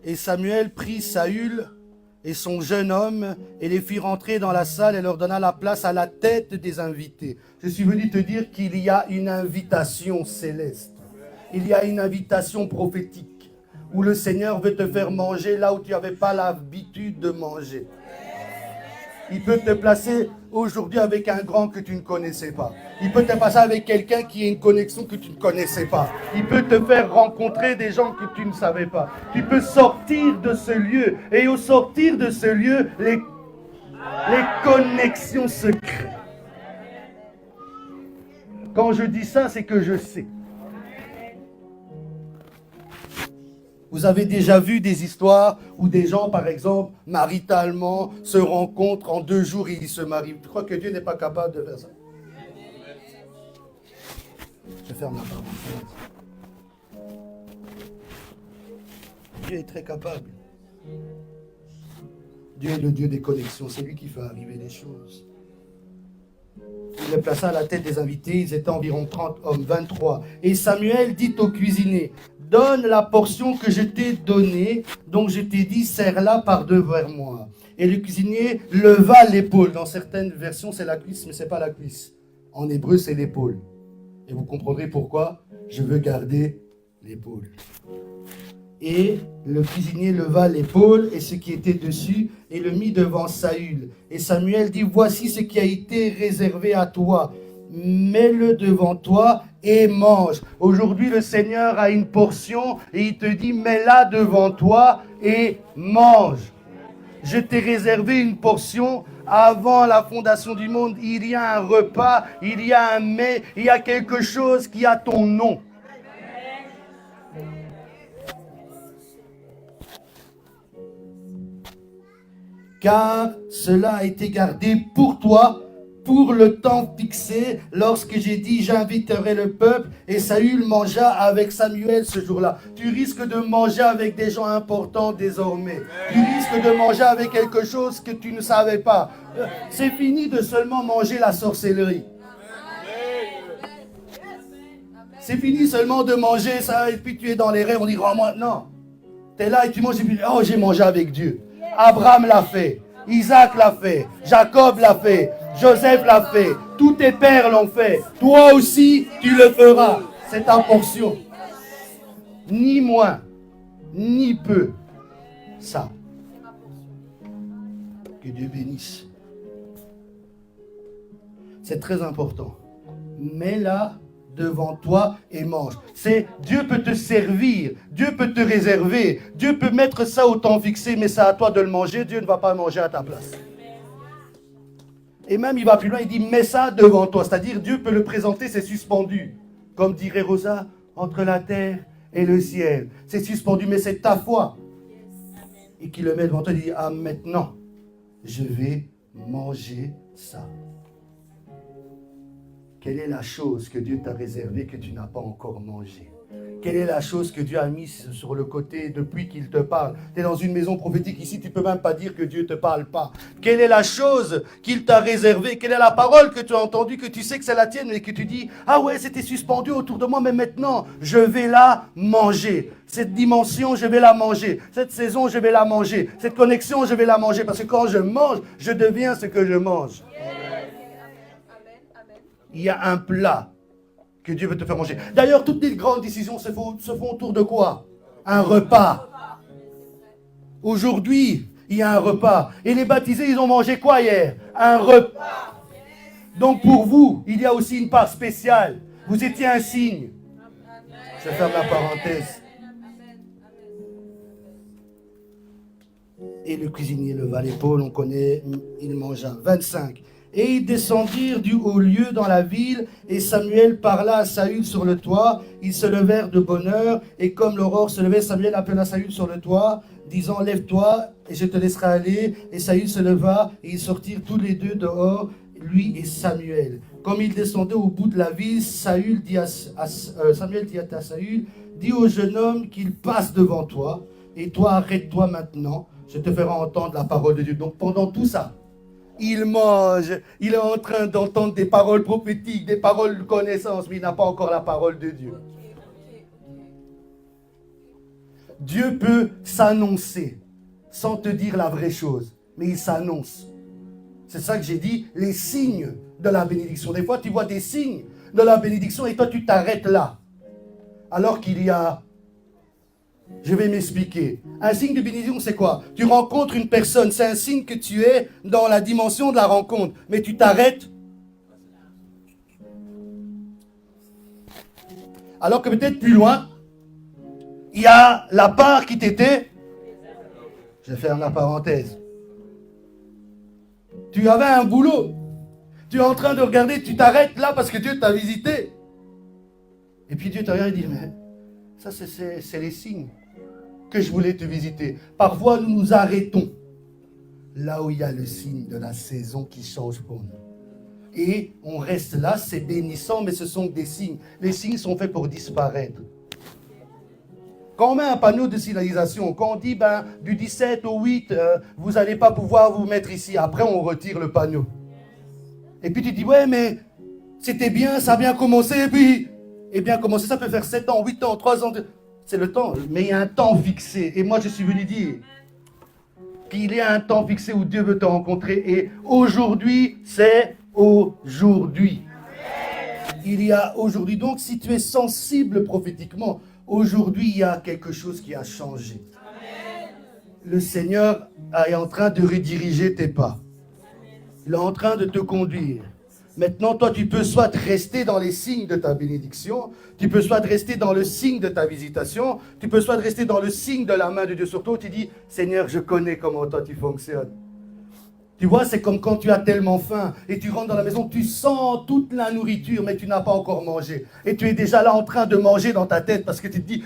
Et Samuel prit Saül et son jeune homme et les fit rentrer dans la salle et leur donna la place à la tête des invités. Je suis venu te dire qu'il y a une invitation céleste. Il y a une invitation prophétique où le Seigneur veut te faire manger là où tu n'avais pas l'habitude de manger. Il peut te placer aujourd'hui avec un grand que tu ne connaissais pas. Il peut te passer avec quelqu'un qui a une connexion que tu ne connaissais pas. Il peut te faire rencontrer des gens que tu ne savais pas. Tu peux sortir de ce lieu. Et au sortir de ce lieu, les connexions se créent. Quand je dis ça, c'est que je sais. Vous avez déjà vu des histoires où des gens, par exemple, maritalement, se rencontrent en 2 jours et ils se marient. Tu crois que Dieu n'est pas capable de faire ça? Je ferme la parenthèse. Dieu est très capable. Dieu est le Dieu des connexions, c'est lui qui fait arriver les choses. Il les plaça à la tête des invités, ils étaient environ 30 hommes, 23. Et Samuel dit au cuisinier, donne la portion que je t'ai donnée, donc je t'ai dit, serre-la par deux vers moi. Et le cuisinier leva l'épaule. Dans certaines versions, c'est la cuisse, mais ce n'est pas la cuisse. En hébreu, c'est l'épaule. Et vous comprendrez pourquoi je veux garder l'épaule. Et le cuisinier leva l'épaule et ce qui était dessus et le mit devant Saül. Et Samuel dit, voici ce qui a été réservé à toi. Mets-le devant toi et mange. Aujourd'hui, le Seigneur a une portion et il te dit, mets-la devant toi et mange. Je t'ai réservé une portion avant la fondation du monde. Il y a un repas, il y a un mets, il y a quelque chose qui a ton nom. Car cela a été gardé pour toi, pour le temps fixé, lorsque j'ai dit j'inviterai le peuple, et Saül mangea avec Samuel ce jour-là. Tu risques de manger avec des gens importants désormais. Tu risques de manger avec quelque chose que tu ne savais pas. C'est fini de seulement manger la sorcellerie. C'est fini seulement de manger ça, et puis tu es dans les rêves, on dit, oh, moi, non. Tu es là et tu manges, et puis, oh, j'ai mangé avec Dieu. Abraham l'a fait, Isaac l'a fait, Jacob l'a fait, Joseph l'a fait, tous tes pères l'ont fait. Toi aussi, tu le feras. C'est ta portion. Ni moins, ni peu. Ça. Que Dieu bénisse. C'est très important. Mets-la devant toi et mange. C'est Dieu peut te servir, Dieu peut te réserver, Dieu peut mettre ça au temps fixé, mais c'est à toi de le manger. Dieu ne va pas manger à ta place. Et même il va plus loin, il dit mets ça devant toi, c'est-à-dire Dieu peut le présenter, c'est suspendu, comme dirait Rosa, entre la terre et le ciel. C'est suspendu, mais c'est ta foi. Et qu'il le met devant toi, il dit ah maintenant je vais manger ça. Quelle est la chose que Dieu t'a réservée que tu n'as pas encore mangée? Quelle est la chose que Dieu a mise sur le côté depuis qu'il te parle? Tu es dans une maison prophétique ici, tu ne peux même pas dire que Dieu ne te parle pas. Quelle est la chose qu'il t'a réservée? Quelle est la parole que tu as entendue, que tu sais que c'est la tienne, mais que tu dis, ah ouais, c'était suspendu autour de moi, mais maintenant, je vais la manger. Cette dimension, je vais la manger. Cette saison, je vais la manger. Cette connexion, je vais la manger. Parce que quand je mange, je deviens ce que je mange. Il y a un plat que Dieu veut te faire manger. D'ailleurs, toutes les grandes décisions se font autour de quoi? Un repas. Aujourd'hui, il y a un repas. Et les baptisés, ils ont mangé quoi hier? Un repas. Donc pour vous, il y a aussi une part spéciale. Vous étiez un signe. Je ferme la parenthèse. Et le cuisinier leva l'épaule, on connaît, il mangea. 25. Et ils descendirent du haut lieu dans la ville, et Samuel parla à Saül sur le toit. Ils se levèrent de bonne heure, et comme l'aurore se levait, Samuel appela Saül sur le toit, disant, lève-toi, et je te laisserai aller. Et Saül se leva, et ils sortirent tous les deux dehors, lui et Samuel. Comme ils descendaient au bout de la ville, Samuel dit à Saül, dis au jeune homme qu'il passe devant toi, et toi arrête-toi maintenant, je te ferai entendre la parole de Dieu. Donc pendant tout ça, il mange, il est en train d'entendre des paroles prophétiques, des paroles de connaissance, mais il n'a pas encore la parole de Dieu. Dieu peut s'annoncer sans te dire la vraie chose, mais il s'annonce. C'est ça que j'ai dit, les signes de la bénédiction. Des fois, tu vois des signes de la bénédiction et toi, tu t'arrêtes là. Alors qu'il y a... Je vais m'expliquer. Un signe de bénédiction, c'est quoi? Tu rencontres une personne, c'est un signe que tu es dans la dimension de la rencontre, mais tu t'arrêtes. Alors que peut-être plus loin, il y a la part qui t'était. Je ferme la parenthèse. Tu avais un boulot. Tu es en train de regarder, tu t'arrêtes là parce que Dieu t'a visité. Et puis Dieu t'a regardé et dit, mais ça c'est les signes que je voulais te visiter. Parfois nous nous arrêtons là où il y a le signe de la saison qui change pour nous. Et on reste là, c'est bénissant, mais ce sont des signes. Les signes sont faits pour disparaître. Quand on met un panneau de signalisation, quand on dit du 17 au 8, vous n'allez pas pouvoir vous mettre ici. Après, on retire le panneau. Et puis tu dis, ouais, mais c'était bien, ça a bien commencé. Et puis, bien commencé, ça peut faire 7 ans, 8 ans, 3 ans. C'est le temps. Mais il y a un temps fixé. Et moi, je suis venu dire qu'il y a un temps fixé où Dieu veut te rencontrer. Et aujourd'hui, c'est aujourd'hui. Il y a aujourd'hui. Donc, si tu es sensible prophétiquement, aujourd'hui, il y a quelque chose qui a changé. Le Seigneur est en train de rediriger tes pas. Il est en train de te conduire. Maintenant, toi, tu peux soit rester dans les signes de ta bénédiction, tu peux soit rester dans le signe de ta visitation, tu peux soit rester dans le signe de la main de Dieu sur toi. Tu dis, Seigneur, je connais comment toi tu fonctionnes. Tu vois, c'est comme quand tu as tellement faim et tu rentres dans la maison, tu sens toute la nourriture, mais tu n'as pas encore mangé. Et tu es déjà là en train de manger dans ta tête parce que tu te dis,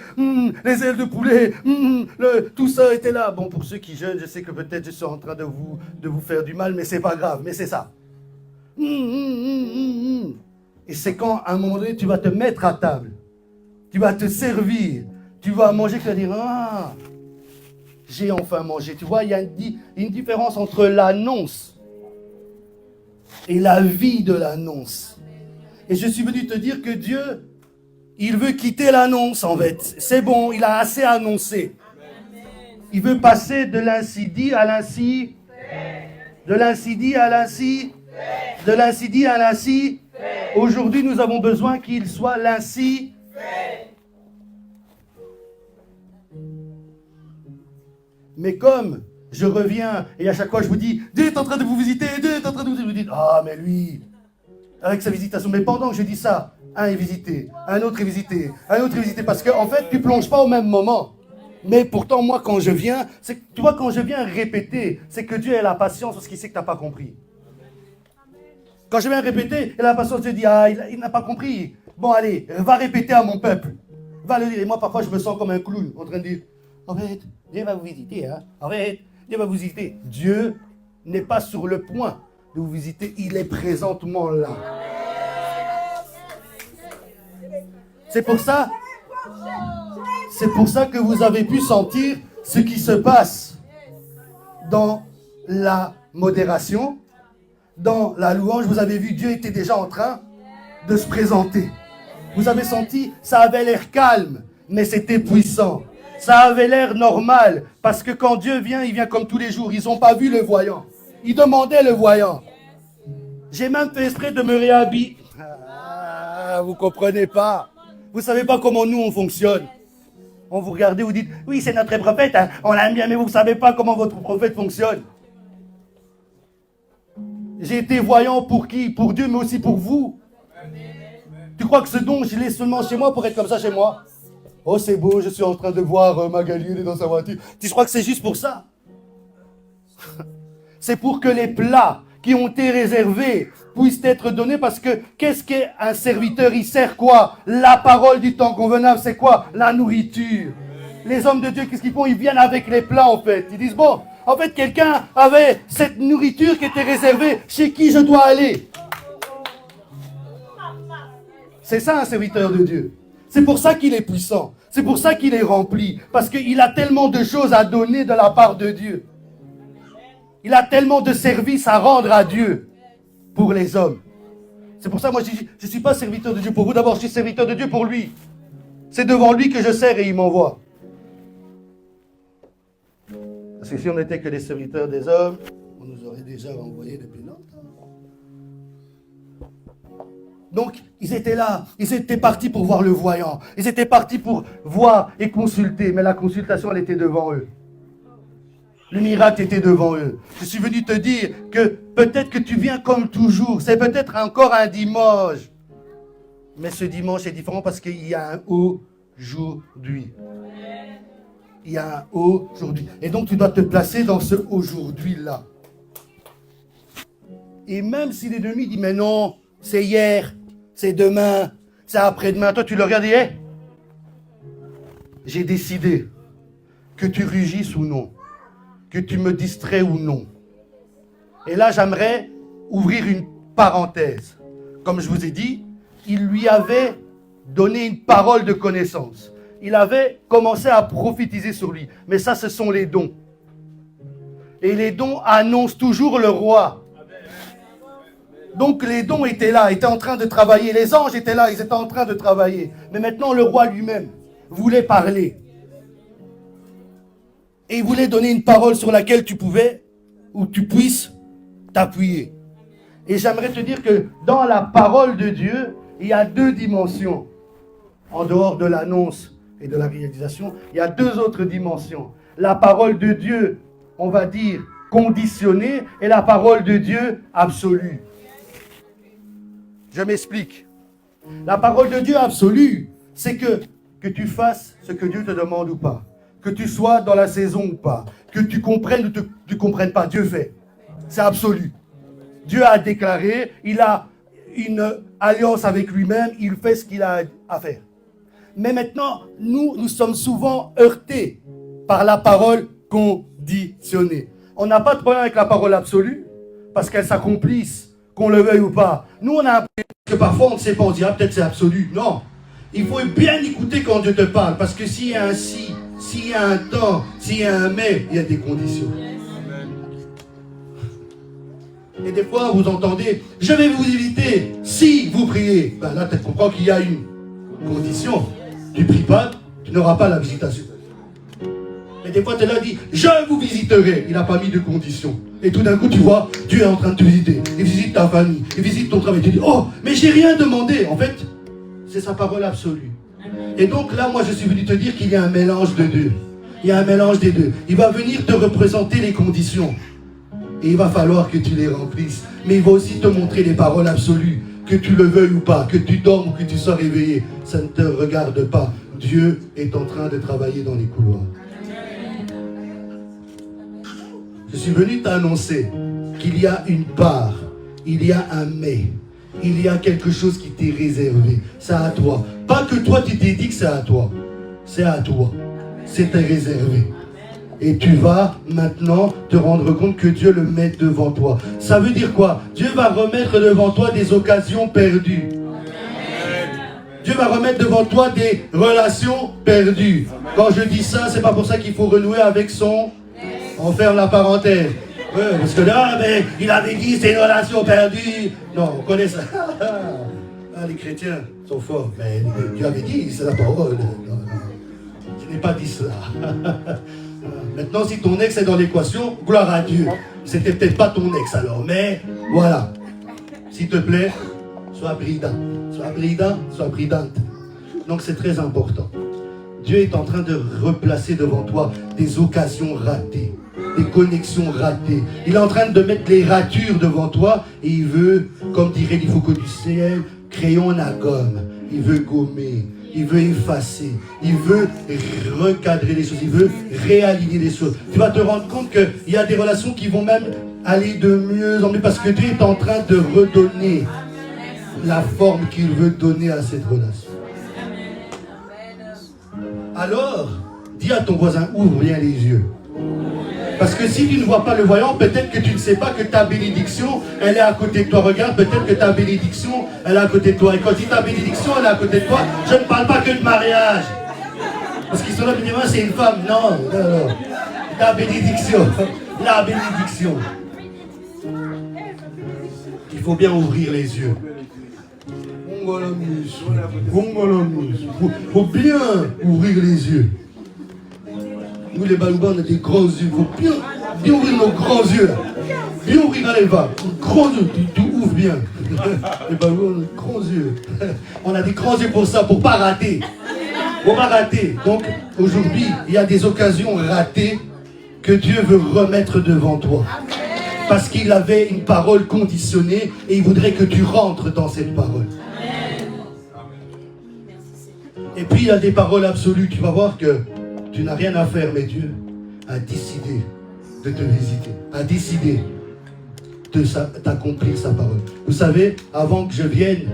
les ailes de poulet, tout ça était là. Bon, pour ceux qui jeûnent, je sais que peut-être je suis en train de vous faire du mal, mais c'est pas grave, mais c'est ça. Et c'est quand, à un moment donné, tu vas te mettre à table, tu vas te servir, tu vas manger, tu vas dire, j'ai enfin mangé. Tu vois, il y a une différence entre l'annonce et la vie de l'annonce. Et je suis venu te dire que Dieu, il veut quitter l'annonce en fait. C'est bon, il a assez annoncé. Il veut passer de l'incidit à l'inci, de l'incidit à l'inci, de l'incidit à l'inci. Aujourd'hui, nous avons besoin qu'il soit l'inci. Mais comme je reviens et à chaque fois je vous dis, Dieu est en train de vous visiter, Dieu est en train de vous visiter, vous dites, mais lui, avec sa visitation. Mais pendant que je dis ça, un est visité, un autre est visité, un autre est visité, parce qu'en fait, tu ne plonges pas au même moment. Mais pourtant, moi, quand je viens, tu vois, quand je viens répéter, c'est que Dieu a la patience parce qu'il sait que tu n'as pas compris. Quand je viens répéter, il a la patience de dire, il n'a pas compris. Bon, allez, va répéter à mon peuple. Va le dire. Et moi, parfois, je me sens comme un clown, en train de dire, en fait, Dieu va vous visiter, hein. En fait, Dieu va vous visiter. Dieu n'est pas sur le point de vous visiter, il est présentement là. C'est pour ça que vous avez pu sentir ce qui se passe dans la modération, dans la louange. Vous avez vu, Dieu était déjà en train de se présenter. Vous avez senti, ça avait l'air calme, mais c'était puissant. Ça avait l'air normal, parce que quand Dieu vient, il vient comme tous les jours. Ils n'ont pas vu le voyant. Ils demandaient le voyant. J'ai même fait exprès de me réhabiller. Vous comprenez pas. Vous savez pas comment nous on fonctionne. On vous regarde, vous dites, oui, c'est notre prophète, hein, on l'aime bien, mais vous ne savez pas comment votre prophète fonctionne. J'ai été voyant pour qui? Pour Dieu, mais aussi pour vous. Tu crois que ce don, je l'ai seulement chez moi pour être comme ça chez moi? Oh, c'est beau, je suis en train de voir Magali, elle est dans sa voiture. Tu crois que c'est juste pour ça? C'est pour que les plats qui ont été réservés puissent être donnés, parce que qu'est-ce qu'un serviteur? Il sert quoi? La parole du temps convenable, c'est quoi? La nourriture. Les hommes de Dieu, qu'est-ce qu'ils font? Ils viennent avec les plats en fait. Ils disent, bon, en fait quelqu'un avait cette nourriture qui était réservée, chez qui je dois aller? C'est ça un serviteur de Dieu. C'est pour ça qu'il est puissant. C'est pour ça qu'il est rempli. Parce qu'il a tellement de choses à donner de la part de Dieu. Il a tellement de services à rendre à Dieu pour les hommes. C'est pour ça que moi je ne suis pas serviteur de Dieu pour vous. D'abord, je suis serviteur de Dieu pour lui. C'est devant lui que je sers et il m'envoie. Parce que si on n'était que des serviteurs des hommes, on nous aurait déjà envoyé depuis longtemps. Donc, ils étaient là, ils étaient partis pour voir le voyant. Ils étaient partis pour voir et consulter, mais la consultation, elle était devant eux. Le miracle était devant eux. Je suis venu te dire que peut-être que tu viens comme toujours. C'est peut-être encore un dimanche. Mais ce dimanche est différent parce qu'il y a un aujourd'hui. Il y a un aujourd'hui. Et donc, tu dois te placer dans ce aujourd'hui-là. Et même si l'ennemi dit, mais non, c'est hier, c'est demain, c'est après-demain. Toi, tu le regardes et hey, j'ai décidé que tu rugisses ou non, que tu me distrais ou non. Et là, j'aimerais ouvrir une parenthèse. Comme je vous ai dit, il lui avait donné une parole de connaissance. il avait commencé à prophétiser sur lui. Mais ça, ce sont les dons. Et les dons annoncent toujours le roi. Donc les dons étaient là, étaient en train de travailler. Les anges étaient là, ils étaient en train de travailler. Mais maintenant, le roi lui-même voulait parler. Et il voulait donner une parole sur laquelle tu pouvais, ou tu puisses t'appuyer. Et j'aimerais te dire que dans la parole de Dieu, il y a deux dimensions. En dehors de l'annonce et de la réalisation, il y a deux autres dimensions. La parole de Dieu, on va dire, conditionnée, et la parole de Dieu absolue. Je m'explique. La parole de Dieu absolue, c'est que tu fasses ce que Dieu te demande ou pas. Que tu sois dans la saison ou pas. Que tu comprennes ou tu ne comprennes pas. Dieu fait. C'est absolu. Dieu a déclaré, il a une alliance avec lui-même, il fait ce qu'il a à faire. Mais maintenant, nous sommes souvent heurtés par la parole conditionnée. On n'a pas de problème avec la parole absolue, parce qu'elle s'accomplisse, qu'on le veuille ou pas. Nous, on a appris que parfois, on ne sait pas, on dit, ah, peut-être c'est absolu. Non. Il faut bien écouter quand Dieu te parle, parce que s'il y a un si, s'il y a un temps, s'il y a un mais, il y a des conditions. Et des fois, vous entendez, je vais vous éviter si vous priez. Ben là, tu comprends qu'il y a une condition. Tu ne pries pas, tu n'auras pas la visitation. Et des fois, tu l'as dit, je vous visiterai. Il n'a pas mis de condition. Et tout d'un coup, tu vois, Dieu est en train de te visiter. Il visite ta famille, il visite ton travail. Tu dis, oh, mais j'ai rien demandé. En fait, c'est sa parole absolue. Et donc là, moi, je suis venu te dire qu'il y a un mélange de deux. Il y a un mélange des deux. Il va venir te représenter les conditions. Et il va falloir que tu les remplisses. Mais il va aussi te montrer les paroles absolues. Que tu le veuilles ou pas, que tu dormes ou que tu sois réveillé, ça ne te regarde pas. Dieu est en train de travailler dans les couloirs. Je suis venu t'annoncer qu'il y a une part, il y a un mais, il y a quelque chose qui t'est réservé. C'est à toi. Pas que toi tu t'es dit que c'est à toi. C'est à toi. C'est réservé. Et tu vas maintenant te rendre compte que Dieu le met devant toi. Ça veut dire quoi? Dieu va remettre devant toi des occasions perdues. Dieu va remettre devant toi des relations perdues. Quand je dis ça, c'est pas pour ça qu'il faut renouer avec son... On ferme la parenthèse. Ouais, parce que là, mais, il avait dit c'est une relation perdue. Non, on connaît ça. Ah, les chrétiens sont forts. Mais Dieu avait dit, c'est la parole. Non, non. Je n'ai pas dit cela. Maintenant, si ton ex est dans l'équation, gloire à Dieu. C'était peut-être pas ton ex alors, mais voilà. S'il te plaît, sois bridant. Sois bridant, sois bridante. Donc c'est très important. Dieu est en train de replacer devant toi des occasions ratées, des connexions ratées. Il est en train de mettre les ratures devant toi et il veut, comme dirait l'Ifoko du ciel, crayon à gomme. Il veut gommer. Il veut effacer, il veut recadrer les choses, il veut réaligner les choses. Tu vas te rendre compte qu'il y a des relations qui vont même aller de mieux en mieux parce que Dieu est en train de redonner la forme qu'il veut donner à cette relation. Alors, dis à ton voisin, ouvre bien les yeux. Parce que si tu ne vois pas le voyant, peut-être que tu ne sais pas que ta bénédiction, elle est à côté de toi. Regarde, peut-être que ta bénédiction, elle est à côté de toi. Et quand je dis ta bénédiction, elle est à côté de toi, je ne parle pas que de mariage. Parce qu'ils sont là, mais c'est une femme. Non, non, non. Ta bénédiction. La bénédiction. Il faut bien ouvrir les yeux. Il faut bien ouvrir les yeux. Nous les Balouba, on a des grands yeux. Il faut bien ouvrir nos grands yeux. Là. Bien ouvrir les va. Grands yeux, tu ouvres bien. Les Balouba, on a des grands yeux. On a des grands yeux pour ça, pour ne pas rater. Pour ne pas rater. Donc aujourd'hui, il y a des occasions ratées que Dieu veut remettre devant toi. Parce qu'il avait une parole conditionnée et il voudrait que tu rentres dans cette parole. Et puis il y a des paroles absolues. Tu vas voir que tu n'as rien à faire, mais Dieu a décidé de te visiter, a décidé d'accomplir sa parole. Vous savez, avant que je vienne,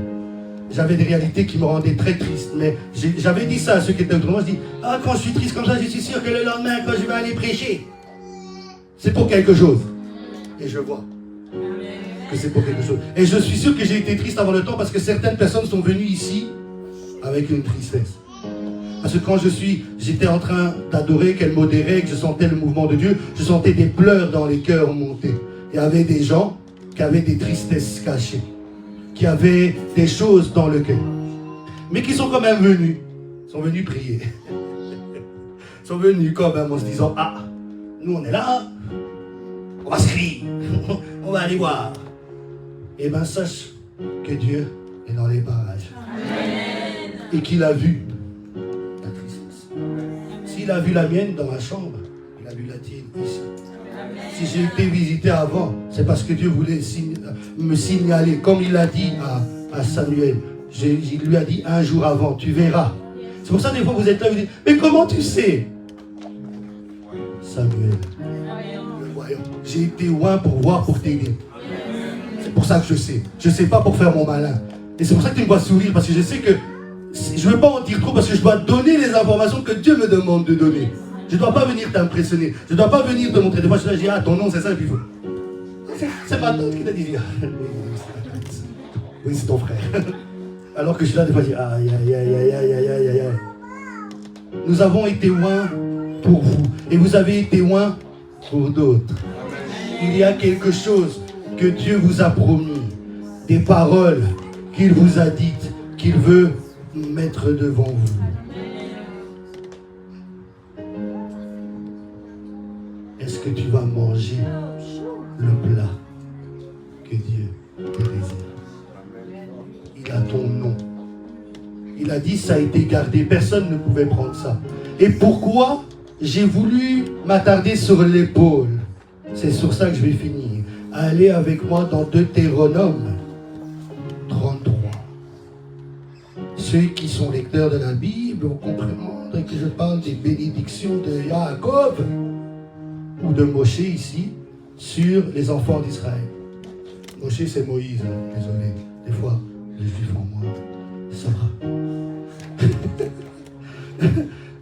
j'avais des réalités qui me rendaient très triste. Mais j'avais dit ça à ceux qui étaient autour de moi. Je dis, ah, quand je suis triste comme ça, je suis sûr que le lendemain, quand je vais aller prêcher, c'est pour quelque chose. Et je vois que c'est pour quelque chose. Et je suis sûr que j'ai été triste avant le temps parce que certaines personnes sont venues ici avec une tristesse. Parce que quand j'étais en train d'adorer, qu'elle modérait, que je sentais le mouvement de Dieu, je sentais des pleurs dans les cœurs monter. Il y avait des gens qui avaient des tristesses cachées, qui avaient des choses dans le cœur, mais qui sont quand même venus. Ils sont venus prier. Ils sont venus quand même en se disant, ah, nous on est là, on va se crier, on va aller voir. Eh bien, sache que Dieu est dans les parages. Amen. Et qu'il a vu ta tristesse. S'il a vu la mienne dans ma chambre, il a vu la tienne ici. Amen. Si j'ai été visité avant, c'est parce que Dieu voulait me signaler, comme il l'a dit à Samuel. Il lui a dit un jour avant, tu verras. C'est pour ça des fois vous êtes là, vous dites, mais comment tu sais? Samuel, le voyant. J'ai été loin pour voir, pour t'aider. C'est pour ça que je sais. Je ne sais pas pour faire mon malin. Et c'est pour ça que tu me vois sourire, parce que je sais que je ne veux pas en dire trop, parce que je dois donner les informations que Dieu me demande de donner. Je ne dois pas venir t'impressionner. Je ne dois pas venir te montrer. Des fois, je dis, ah, ton nom, c'est ça, et puis il faut. C'est ma tante qui t'a dit. Oui, c'est ton frère. Alors que je suis là, des fois, je dis, aïe, aïe, aïe, aïe, aïe, aïe, aïe, aïe. Nous avons été loin pour vous. Et vous avez été loin pour d'autres. Il y a quelque chose que Dieu vous a promis. Des paroles qu'il vous a dites, qu'il veut mettre devant vous. Est-ce que tu vas manger le plat que Dieu te réserve? Il a ton nom. Il a dit, ça a été gardé. Personne ne pouvait prendre ça. Et pourquoi j'ai voulu m'attarder sur l'épaule? C'est sur ça que je vais finir. Allez avec moi dans Deutéronome 33. Ceux qui sont lecteurs de la Bible vont comprendre que je parle des bénédictions de Jacob ou de Moshe ici sur les enfants d'Israël. Moshe, c'est Moïse, hein, désolé. Des fois, les Juifs en moi, ça va.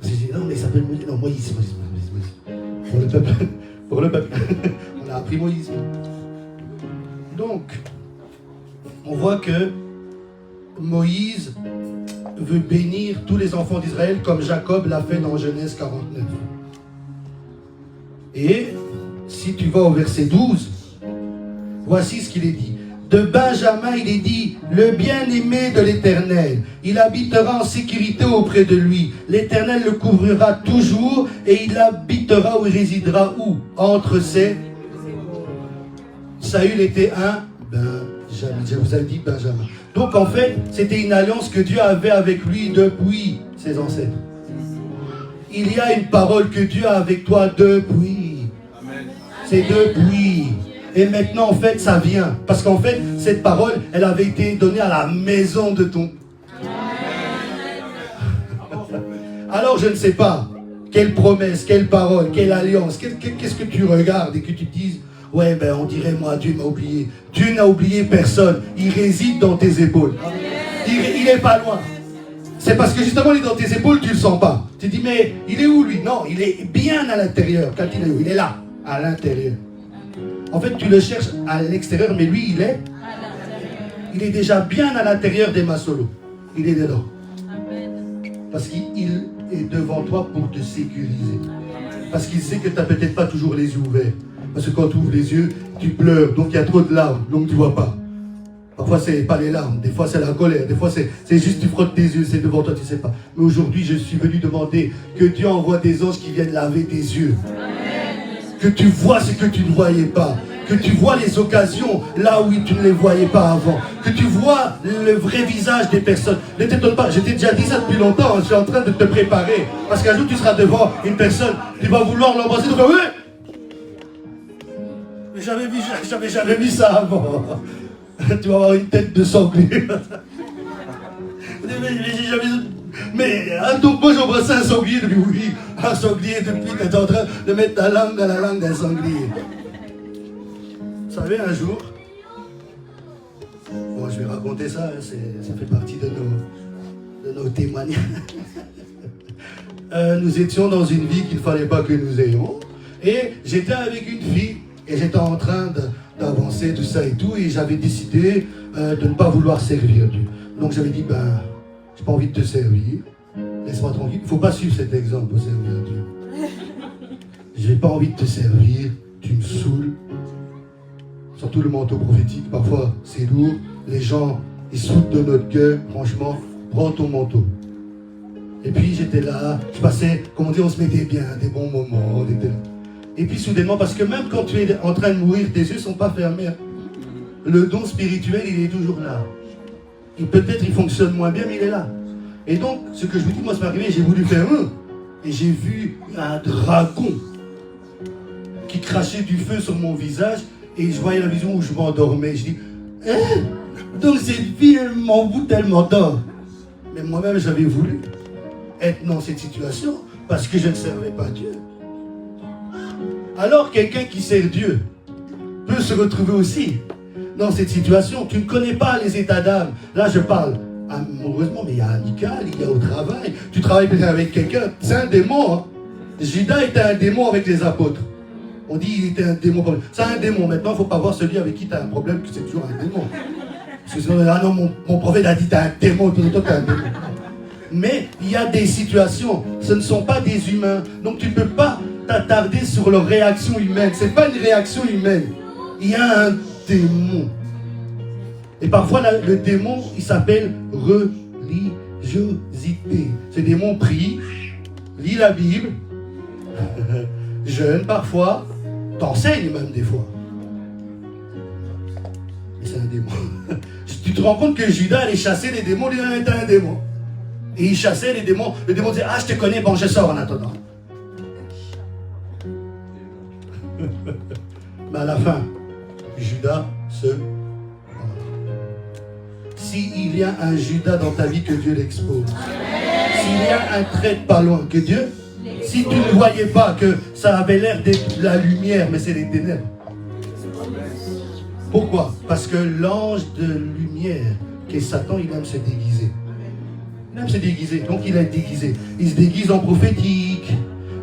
J'ai dit, non, mais ça s'appelle Moïse. Non, Moïse. Pour le peuple. On a appris Moïse. Donc, on voit que Moïse veut bénir tous les enfants d'Israël comme Jacob l'a fait dans Genèse 49. Et si tu vas au verset 12, voici ce qu'il est dit. De Benjamin, il est dit, le bien-aimé de l'Éternel. Il habitera en sécurité auprès de lui. L'Éternel le couvrira toujours et il habitera ou il résidera où? Entre ses... Saül était un Benjamin. Je vous ai dit Benjamin. Donc en fait, c'était une alliance que Dieu avait avec lui depuis ses ancêtres. Il y a une parole que Dieu a avec toi depuis. C'est depuis. Et maintenant, en fait, ça vient. Parce qu'en fait, cette parole, elle avait été donnée à la maison de ton... Alors, je ne sais pas. Quelle promesse, quelle parole, quelle alliance. Qu'est-ce que tu regardes et que tu te dises, ouais, ben, on dirait, moi, Dieu m'a oublié. Dieu n'a oublié personne. Il réside dans tes épaules. Il n'est pas loin. C'est parce que justement, il est dans tes épaules, tu ne le sens pas. Tu te dis, mais il est où, lui? Non, il est bien à l'intérieur. Quand il est où? Il est là, à l'intérieur. En fait, tu le cherches à l'extérieur, mais lui, il est déjà bien à l'intérieur des Masolo. Il est dedans. Parce qu'il est devant toi pour te sécuriser. Parce qu'il sait que tu n'as peut-être pas toujours les yeux ouverts. Parce que quand tu ouvres les yeux, tu pleures. Donc il y a trop de larmes. Donc tu ne vois pas. Parfois, ce n'est pas les larmes. Des fois, c'est la colère. Des fois, c'est juste tu frottes tes yeux. C'est devant toi, tu ne sais pas. Mais aujourd'hui, je suis venu demander que Dieu envoie des anges qui viennent laver tes yeux. Que tu vois ce que tu ne voyais pas. Que tu vois les occasions là où tu ne les voyais pas avant. Que tu vois le vrai visage des personnes. Ne t'étonne pas, je t'ai déjà dit ça depuis longtemps. Je suis en train de te préparer. Parce qu'un jour tu seras devant une personne, tu vas vouloir l'embrasser. Tu vas oui. Mais j'avais jamais vu ça avant. Tu vas avoir une tête de sanglier. J'ai jamais... Mais donc moi j'embrassais un sanglier depuis, oui, un sanglier depuis, tu es en train de mettre ta langue dans la langue d'un sanglier. Vous savez, un jour, bon je vais raconter ça, ça fait partie de nos témoignages. Nous étions dans une vie qu'il ne fallait pas que nous ayons, et j'étais avec une fille, et j'étais en train d'avancer, tout ça et tout, et j'avais décidé de ne pas vouloir servir Dieu. Donc j'avais dit, ben, j'ai pas envie de te servir, laisse-moi tranquille. Il ne faut pas suivre cet exemple pour servir Dieu. Je n'ai pas envie de te servir, tu me saoules. Surtout le manteau prophétique, parfois c'est lourd. Les gens, ils sautent de notre cœur. Franchement, prends ton manteau. Et puis j'étais là, je passais, comme on dit, on se mettait bien, des bons moments. On était là. Et puis soudainement, parce que même quand tu es en train de mourir, tes yeux ne sont pas fermés. Le don spirituel, il est toujours là. Et peut-être il fonctionne moins bien, mais il est là. Et donc, ce que je vous dis, moi, ça m'est arrivé, j'ai voulu faire et j'ai vu un dragon qui crachait du feu sur mon visage, et je voyais la vision où je m'endormais. Je dis, hein? Donc cette vie, elle m'en bout tellement d'or. Mais moi-même, j'avais voulu être dans cette situation parce que je ne servais pas Dieu. Alors, quelqu'un qui sert Dieu peut se retrouver aussi dans cette situation. Tu ne connais pas les états d'âme. Là, je parle amoureusement, mais il y a amical, il y a au travail. Tu travailles peut-être avec quelqu'un, c'est un démon. Hein? Judas était un démon avec les apôtres. On dit qu'il était un démon. C'est un démon. Maintenant, il ne faut pas voir celui avec qui tu as un problème, que c'est toujours un démon. Parce que sinon, ah non, mon prophète a dit tu as un démon, toi tu as un démon. Mais il y a des situations, ce ne sont pas des humains. Donc tu ne peux pas t'attarder sur leur réaction humaine. Ce n'est pas une réaction humaine. Il y a un démon. Et parfois, le démon, il s'appelle religiosité. Ce démon prie, lit la Bible, jeûne parfois, t'enseigne même des fois. Mais c'est un démon. Tu te rends compte que Judas allait chasser les démons, lui était un démon. Et il chassait les démons. Le démon disait, ah je te connais, bon je sors en attendant. Mais à la fin, Judas se... S'il y a un Judas dans ta vie, que Dieu l'expose. S'il y a un trait de pas loin, que Dieu... Si tu ne voyais pas que ça avait l'air d'être la lumière, mais c'est les ténèbres. Pourquoi? Parce que l'ange de lumière, qui est Satan, il aime se déguiser. Il aime se déguiser, donc il est déguisé. Il se déguise en prophétique,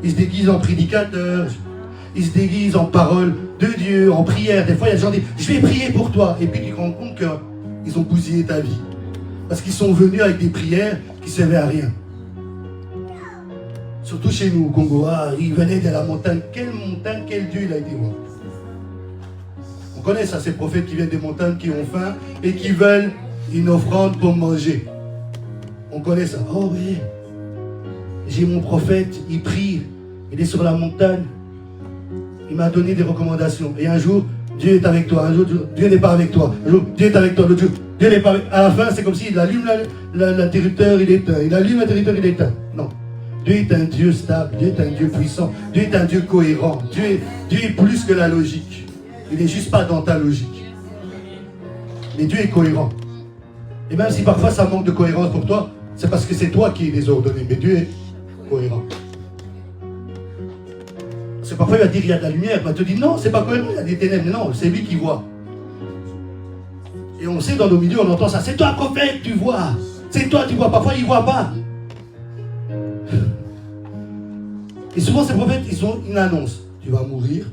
il se déguise en prédicateur, il se déguise en parole de Dieu, en prière. Des fois, il y a des gens qui disent, je vais prier pour toi. Et puis tu te rends compte qu'ils ont bousillé ta vie. Parce qu'ils sont venus avec des prières qui ne servaient à rien. Surtout chez nous, au Congo, ils venaient de la montagne. Quelle montagne, quel Dieu il a été voir? On connaît ça, ces prophètes qui viennent des montagnes, qui ont faim et qui veulent une offrande pour manger. On connaît ça. Oh oui, j'ai mon prophète, il prie, il est sur la montagne. Il m'a donné des recommandations. Et un jour, Dieu est avec toi. Un jour, Dieu n'est pas avec toi. Un jour, Dieu est avec toi. L'autre jour, Dieu n'est pas avec toi. À la fin, c'est comme s'il allume l'interrupteur, il éteint. Il allume l'interrupteur, il éteint. Non. Dieu est un Dieu stable. Dieu est un Dieu puissant. Dieu est un Dieu cohérent. Dieu est plus que la logique. Il n'est juste pas dans ta logique. Mais Dieu est cohérent. Et même si parfois ça manque de cohérence pour toi, c'est parce que c'est toi qui es désordonné. Mais Dieu est cohérent. Parce que parfois il va dire il y a de la lumière. Il va te dire non, c'est pas cohérent, il y a des ténèbres. Mais non, c'est lui qui voit. Et on sait dans nos milieux, on entend ça. C'est toi prophète, tu vois. C'est toi, tu vois. Parfois il ne voit pas. Et souvent ces prophètes, ils ont une annonce. Tu vas mourir.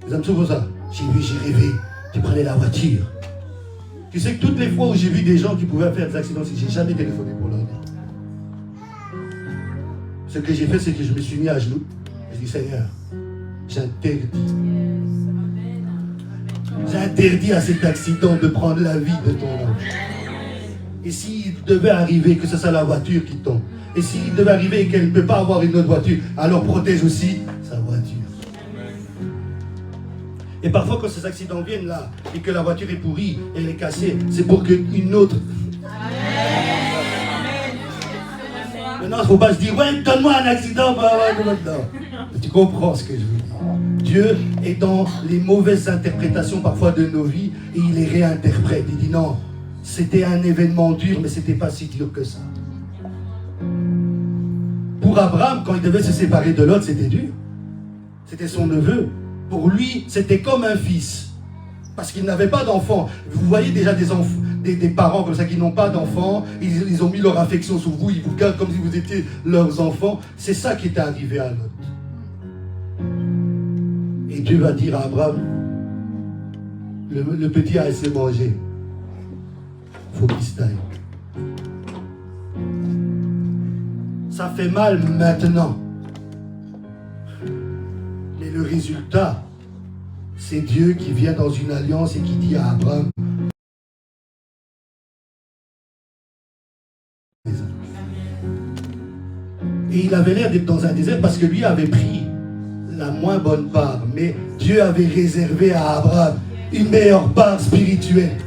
Ils aiment souvent ça. J'ai vu, j'ai rêvé. Tu prenais la voiture. Tu sais que toutes les fois où j'ai vu des gens qui pouvaient faire des accidents, j'ai jamais téléphoné pour leur dire. Ce que j'ai fait, c'est que je me suis mis à genoux. J'ai dit, Seigneur, j'interdis à cet accident de prendre la vie de ton ange. Et s'il devait arriver que ce soit la voiture qui tombe, et s'il devait arriver qu'elle ne peut pas avoir une autre voiture, alors protège aussi sa voiture. Et parfois quand ces accidents viennent là, et que la voiture est pourrie, et elle est cassée, c'est pour qu'une autre... Maintenant, il ne faut pas se dire, ouais, donne-moi un accident, non. Tu comprends ce que je veux dire. Dieu est dans les mauvaises interprétations parfois de nos vies, et il les réinterprète. Il dit non, c'était un événement dur, mais ce n'était pas si dur que ça. Pour Abraham, quand il devait se séparer de Lot, c'était dur. C'était son neveu. Pour lui, c'était comme un fils. Parce qu'il n'avait pas d'enfant. Vous voyez déjà des parents comme ça qui n'ont pas d'enfants. Ils ont mis leur affection sur vous. Ils vous gardent comme si vous étiez leurs enfants. C'est ça qui était arrivé à Lot. Et Dieu va dire à Abraham, le petit a assez mangé. Il faut qu'il se taille. Ça fait mal maintenant. Mais le résultat, c'est Dieu qui vient dans une alliance et qui dit à Abraham, et il avait l'air d'être dans un désert parce que lui avait pris la moins bonne part. Mais Dieu avait réservé à Abraham une meilleure part spirituelle.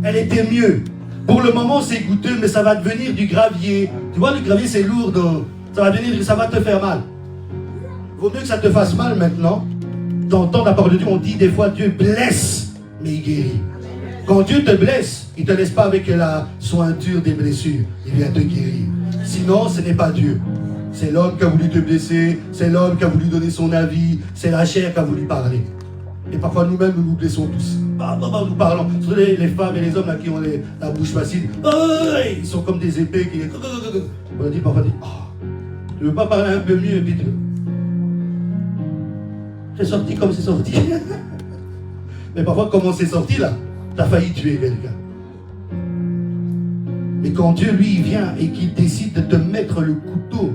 Elle était mieux. Pour le moment, c'est goûteux, mais ça va devenir du gravier. Tu vois, le gravier, c'est lourd. Donc ça va te faire mal. Vaut mieux que ça te fasse mal maintenant. Dans la parole de Dieu, on dit des fois, Dieu blesse, mais il guérit. Quand Dieu te blesse, il ne te laisse pas avec la sointure des blessures. Il vient te guérir. Sinon, ce n'est pas Dieu. C'est l'homme qui a voulu te blesser, c'est l'homme qui a voulu donner son avis, c'est la chair qui a voulu parler. Et parfois nous-mêmes, nous blessons tous. Nous parlons. Surtout les femmes et les hommes là, qui ont la bouche facile. Ils sont comme des épées qui... On a dit parfois, tu ne veux pas parler un peu mieux, puis c'est sorti comme c'est sorti. Mais parfois, comment c'est sorti là, tu as failli tuer quelqu'un. Mais quand Dieu, lui, il vient et qu'il décide de te mettre le couteau,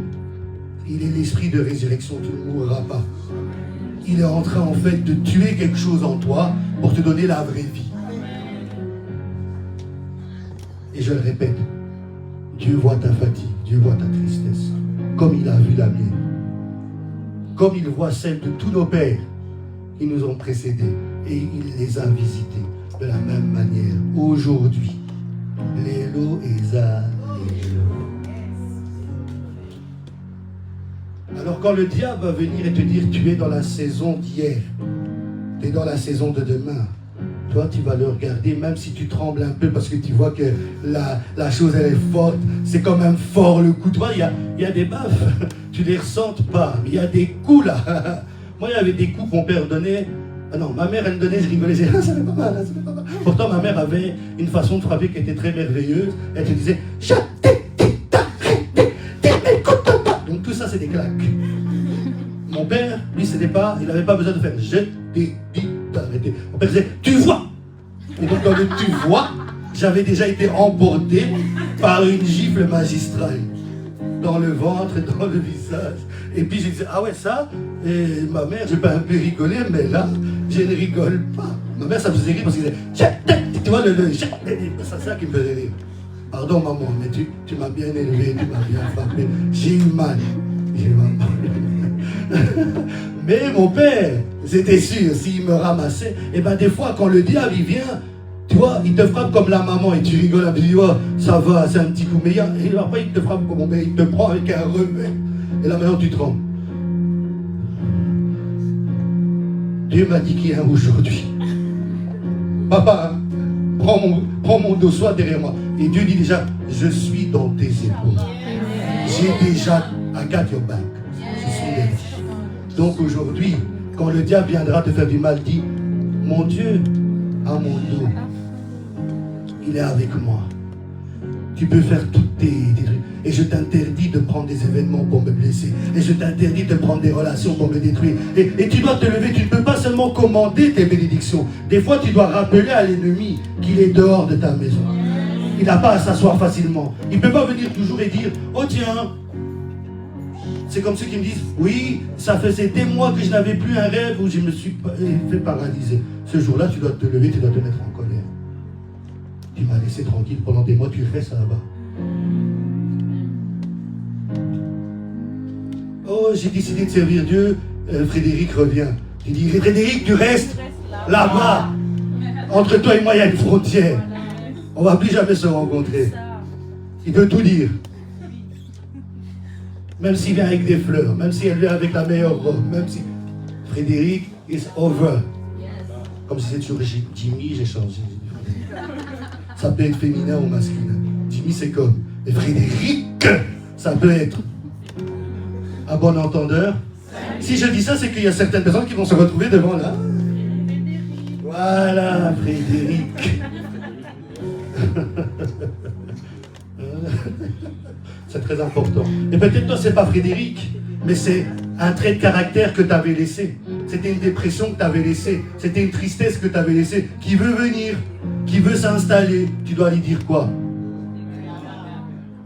il est l'esprit de résurrection, tu ne mourras pas. Il est en train, en fait, de tuer quelque chose en toi pour te donner la vraie vie. Et je le répète, Dieu voit ta fatigue, Dieu voit ta tristesse, comme il a vu la mienne. Comme il voit celle de tous nos pères qui nous ont précédés. Et il les a visités de la même manière. Aujourd'hui, Lélo et Zah. Alors quand le diable va venir et te dire tu es dans la saison d'hier, tu es dans la saison de demain, toi tu vas le regarder même si tu trembles un peu parce que tu vois que la chose elle est forte, c'est quand même fort le coup. Tu vois, il y a des baffes, tu les ressentes pas, mais il y a des coups là. Moi il y avait des coups que mon père donnait. Ah non, ma mère elle me donnait, je rigolais, je disais, ça fait pas mal, ça fait pas mal. Pourtant ma mère avait une façon de frapper qui était très merveilleuse. Elle te disait, donc tout ça c'est des claques. Mon père, lui c'était pas, il n'avait pas besoin de faire, je t'ai dit d'arrêter. Mon père disait, tu vois. Et donc dans le tu vois, j'avais déjà été emporté par une gifle magistrale. Dans le ventre, dans le visage. Et puis je disais, ah ouais ça, et ma mère, j'ai pas un peu rigolé, mais là, je ne rigole pas. Ma mère, ça me faisait rire parce qu'elle disait, tu vois, c'est ça qui me faisait rire. Pardon maman, mais tu m'as bien élevé, tu m'as bien frappé. J'ai eu mal. Mais mon père, c'était sûr, s'il me ramassait, et ben des fois, quand le diable il vient, tu vois, il te frappe comme la maman et tu rigoles un peu, tu vois, ça va, c'est un petit coup meilleur. Et après, il te frappe comme mon père, il te prend avec un remède. Et là maintenant, tu trembles. Dieu m'a dit qu'il y a aujourd'hui. Papa, prends mon dos, sois derrière moi. Et Dieu dit déjà, je suis dans tes épaules. J'ai déjà, I got your back. Je suis derrière. Donc aujourd'hui, quand le diable viendra te faire du mal, dis, mon Dieu a mon dos. Il est avec moi. Tu peux faire toutes tes trucs. Et je t'interdis de prendre des événements pour me blesser. Et je t'interdis de prendre des relations pour me détruire. Et tu dois te lever. Tu ne peux pas seulement commander tes bénédictions. Des fois, tu dois rappeler à l'ennemi qu'il est dehors de ta maison. Il n'a pas à s'asseoir facilement. Il ne peut pas venir toujours et dire, oh tiens, c'est comme ceux qui me disent, oui, ça faisait des mois que je n'avais plus un rêve où je me suis fait paralyser. Ce jour-là, tu dois te lever, tu dois te mettre en colère. Tu m'as laissé tranquille pendant des mois, tu restes là-bas. Oh, j'ai décidé de servir Dieu, Frédéric revient. Tu dis, Frédéric, tu restes là-bas. Entre toi et moi, il y a une frontière. On ne va plus jamais se rencontrer. Il peut tout dire. Même s'il vient avec des fleurs, même si elle vient avec la meilleure robe, même si... Frédéric is over. Comme si c'était toujours Jimmy, j'ai changé. Ça peut être féminin ou masculin. Jimmy, c'est comme. Et Frédéric, ça peut être. À bon entendeur. Si je dis ça, c'est qu'il y a certaines personnes qui vont se retrouver devant là. Voilà, Frédéric. C'est très important. Et peut-être toi, c'est pas Frédéric, mais c'est un trait de caractère que tu avais laissé. C'était une dépression que tu avais laissée. C'était une tristesse que tu avais laissée. Qui veut venir, qui veut s'installer. Tu dois lui dire quoi?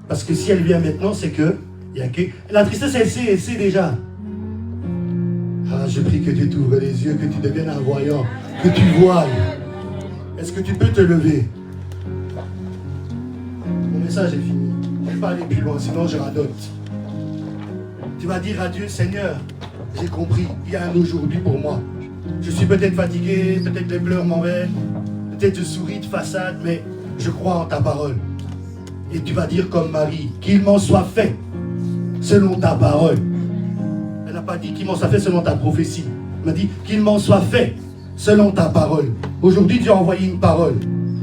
Parce que si elle vient maintenant, c'est que, il y a que... La tristesse, elle sait déjà. Ah, je prie que Dieu t'ouvre les yeux, que tu deviennes un voyant, que tu voies. Est-ce que tu peux te lever? Mon message est fini. Je ne vais pas aller plus loin, sinon je radote. Tu vas dire à Dieu, Seigneur, j'ai compris, il y a un aujourd'hui pour moi. Je suis peut-être fatigué, peut-être les pleurs m'envahissent, peut-être je souris de façade, mais je crois en ta parole. Et tu vas dire comme Marie, qu'il m'en soit fait selon ta parole. Elle n'a pas dit qu'il m'en soit fait selon ta prophétie. Elle m'a dit qu'il m'en soit fait selon ta parole. Aujourd'hui, Dieu a envoyé une parole.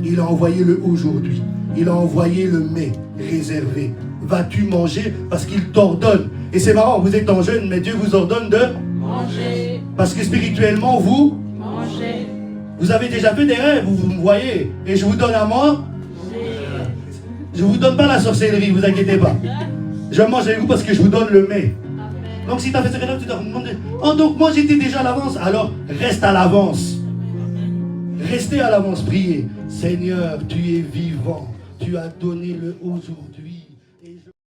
Il a envoyé le aujourd'hui. Il a envoyé le mais réservé. Vas-tu manger parce qu'il t'ordonne. Et c'est marrant, vous êtes en jeûne, mais Dieu vous ordonne de manger. Parce que spirituellement, vous Manger. Vous avez déjà fait des rêves, vous me voyez. Et je vous donne à moi. Je ne vous donne pas la sorcellerie, vous inquiétez pas. Je mange avec vous parce que je vous donne le mets. Donc si tu as fait ce rêve, tu dois me demander, oh donc moi j'étais déjà à l'avance. Alors reste à l'avance. Restez à l'avance, priez. Seigneur, tu es vivant. Tu as donné le aujourd'hui.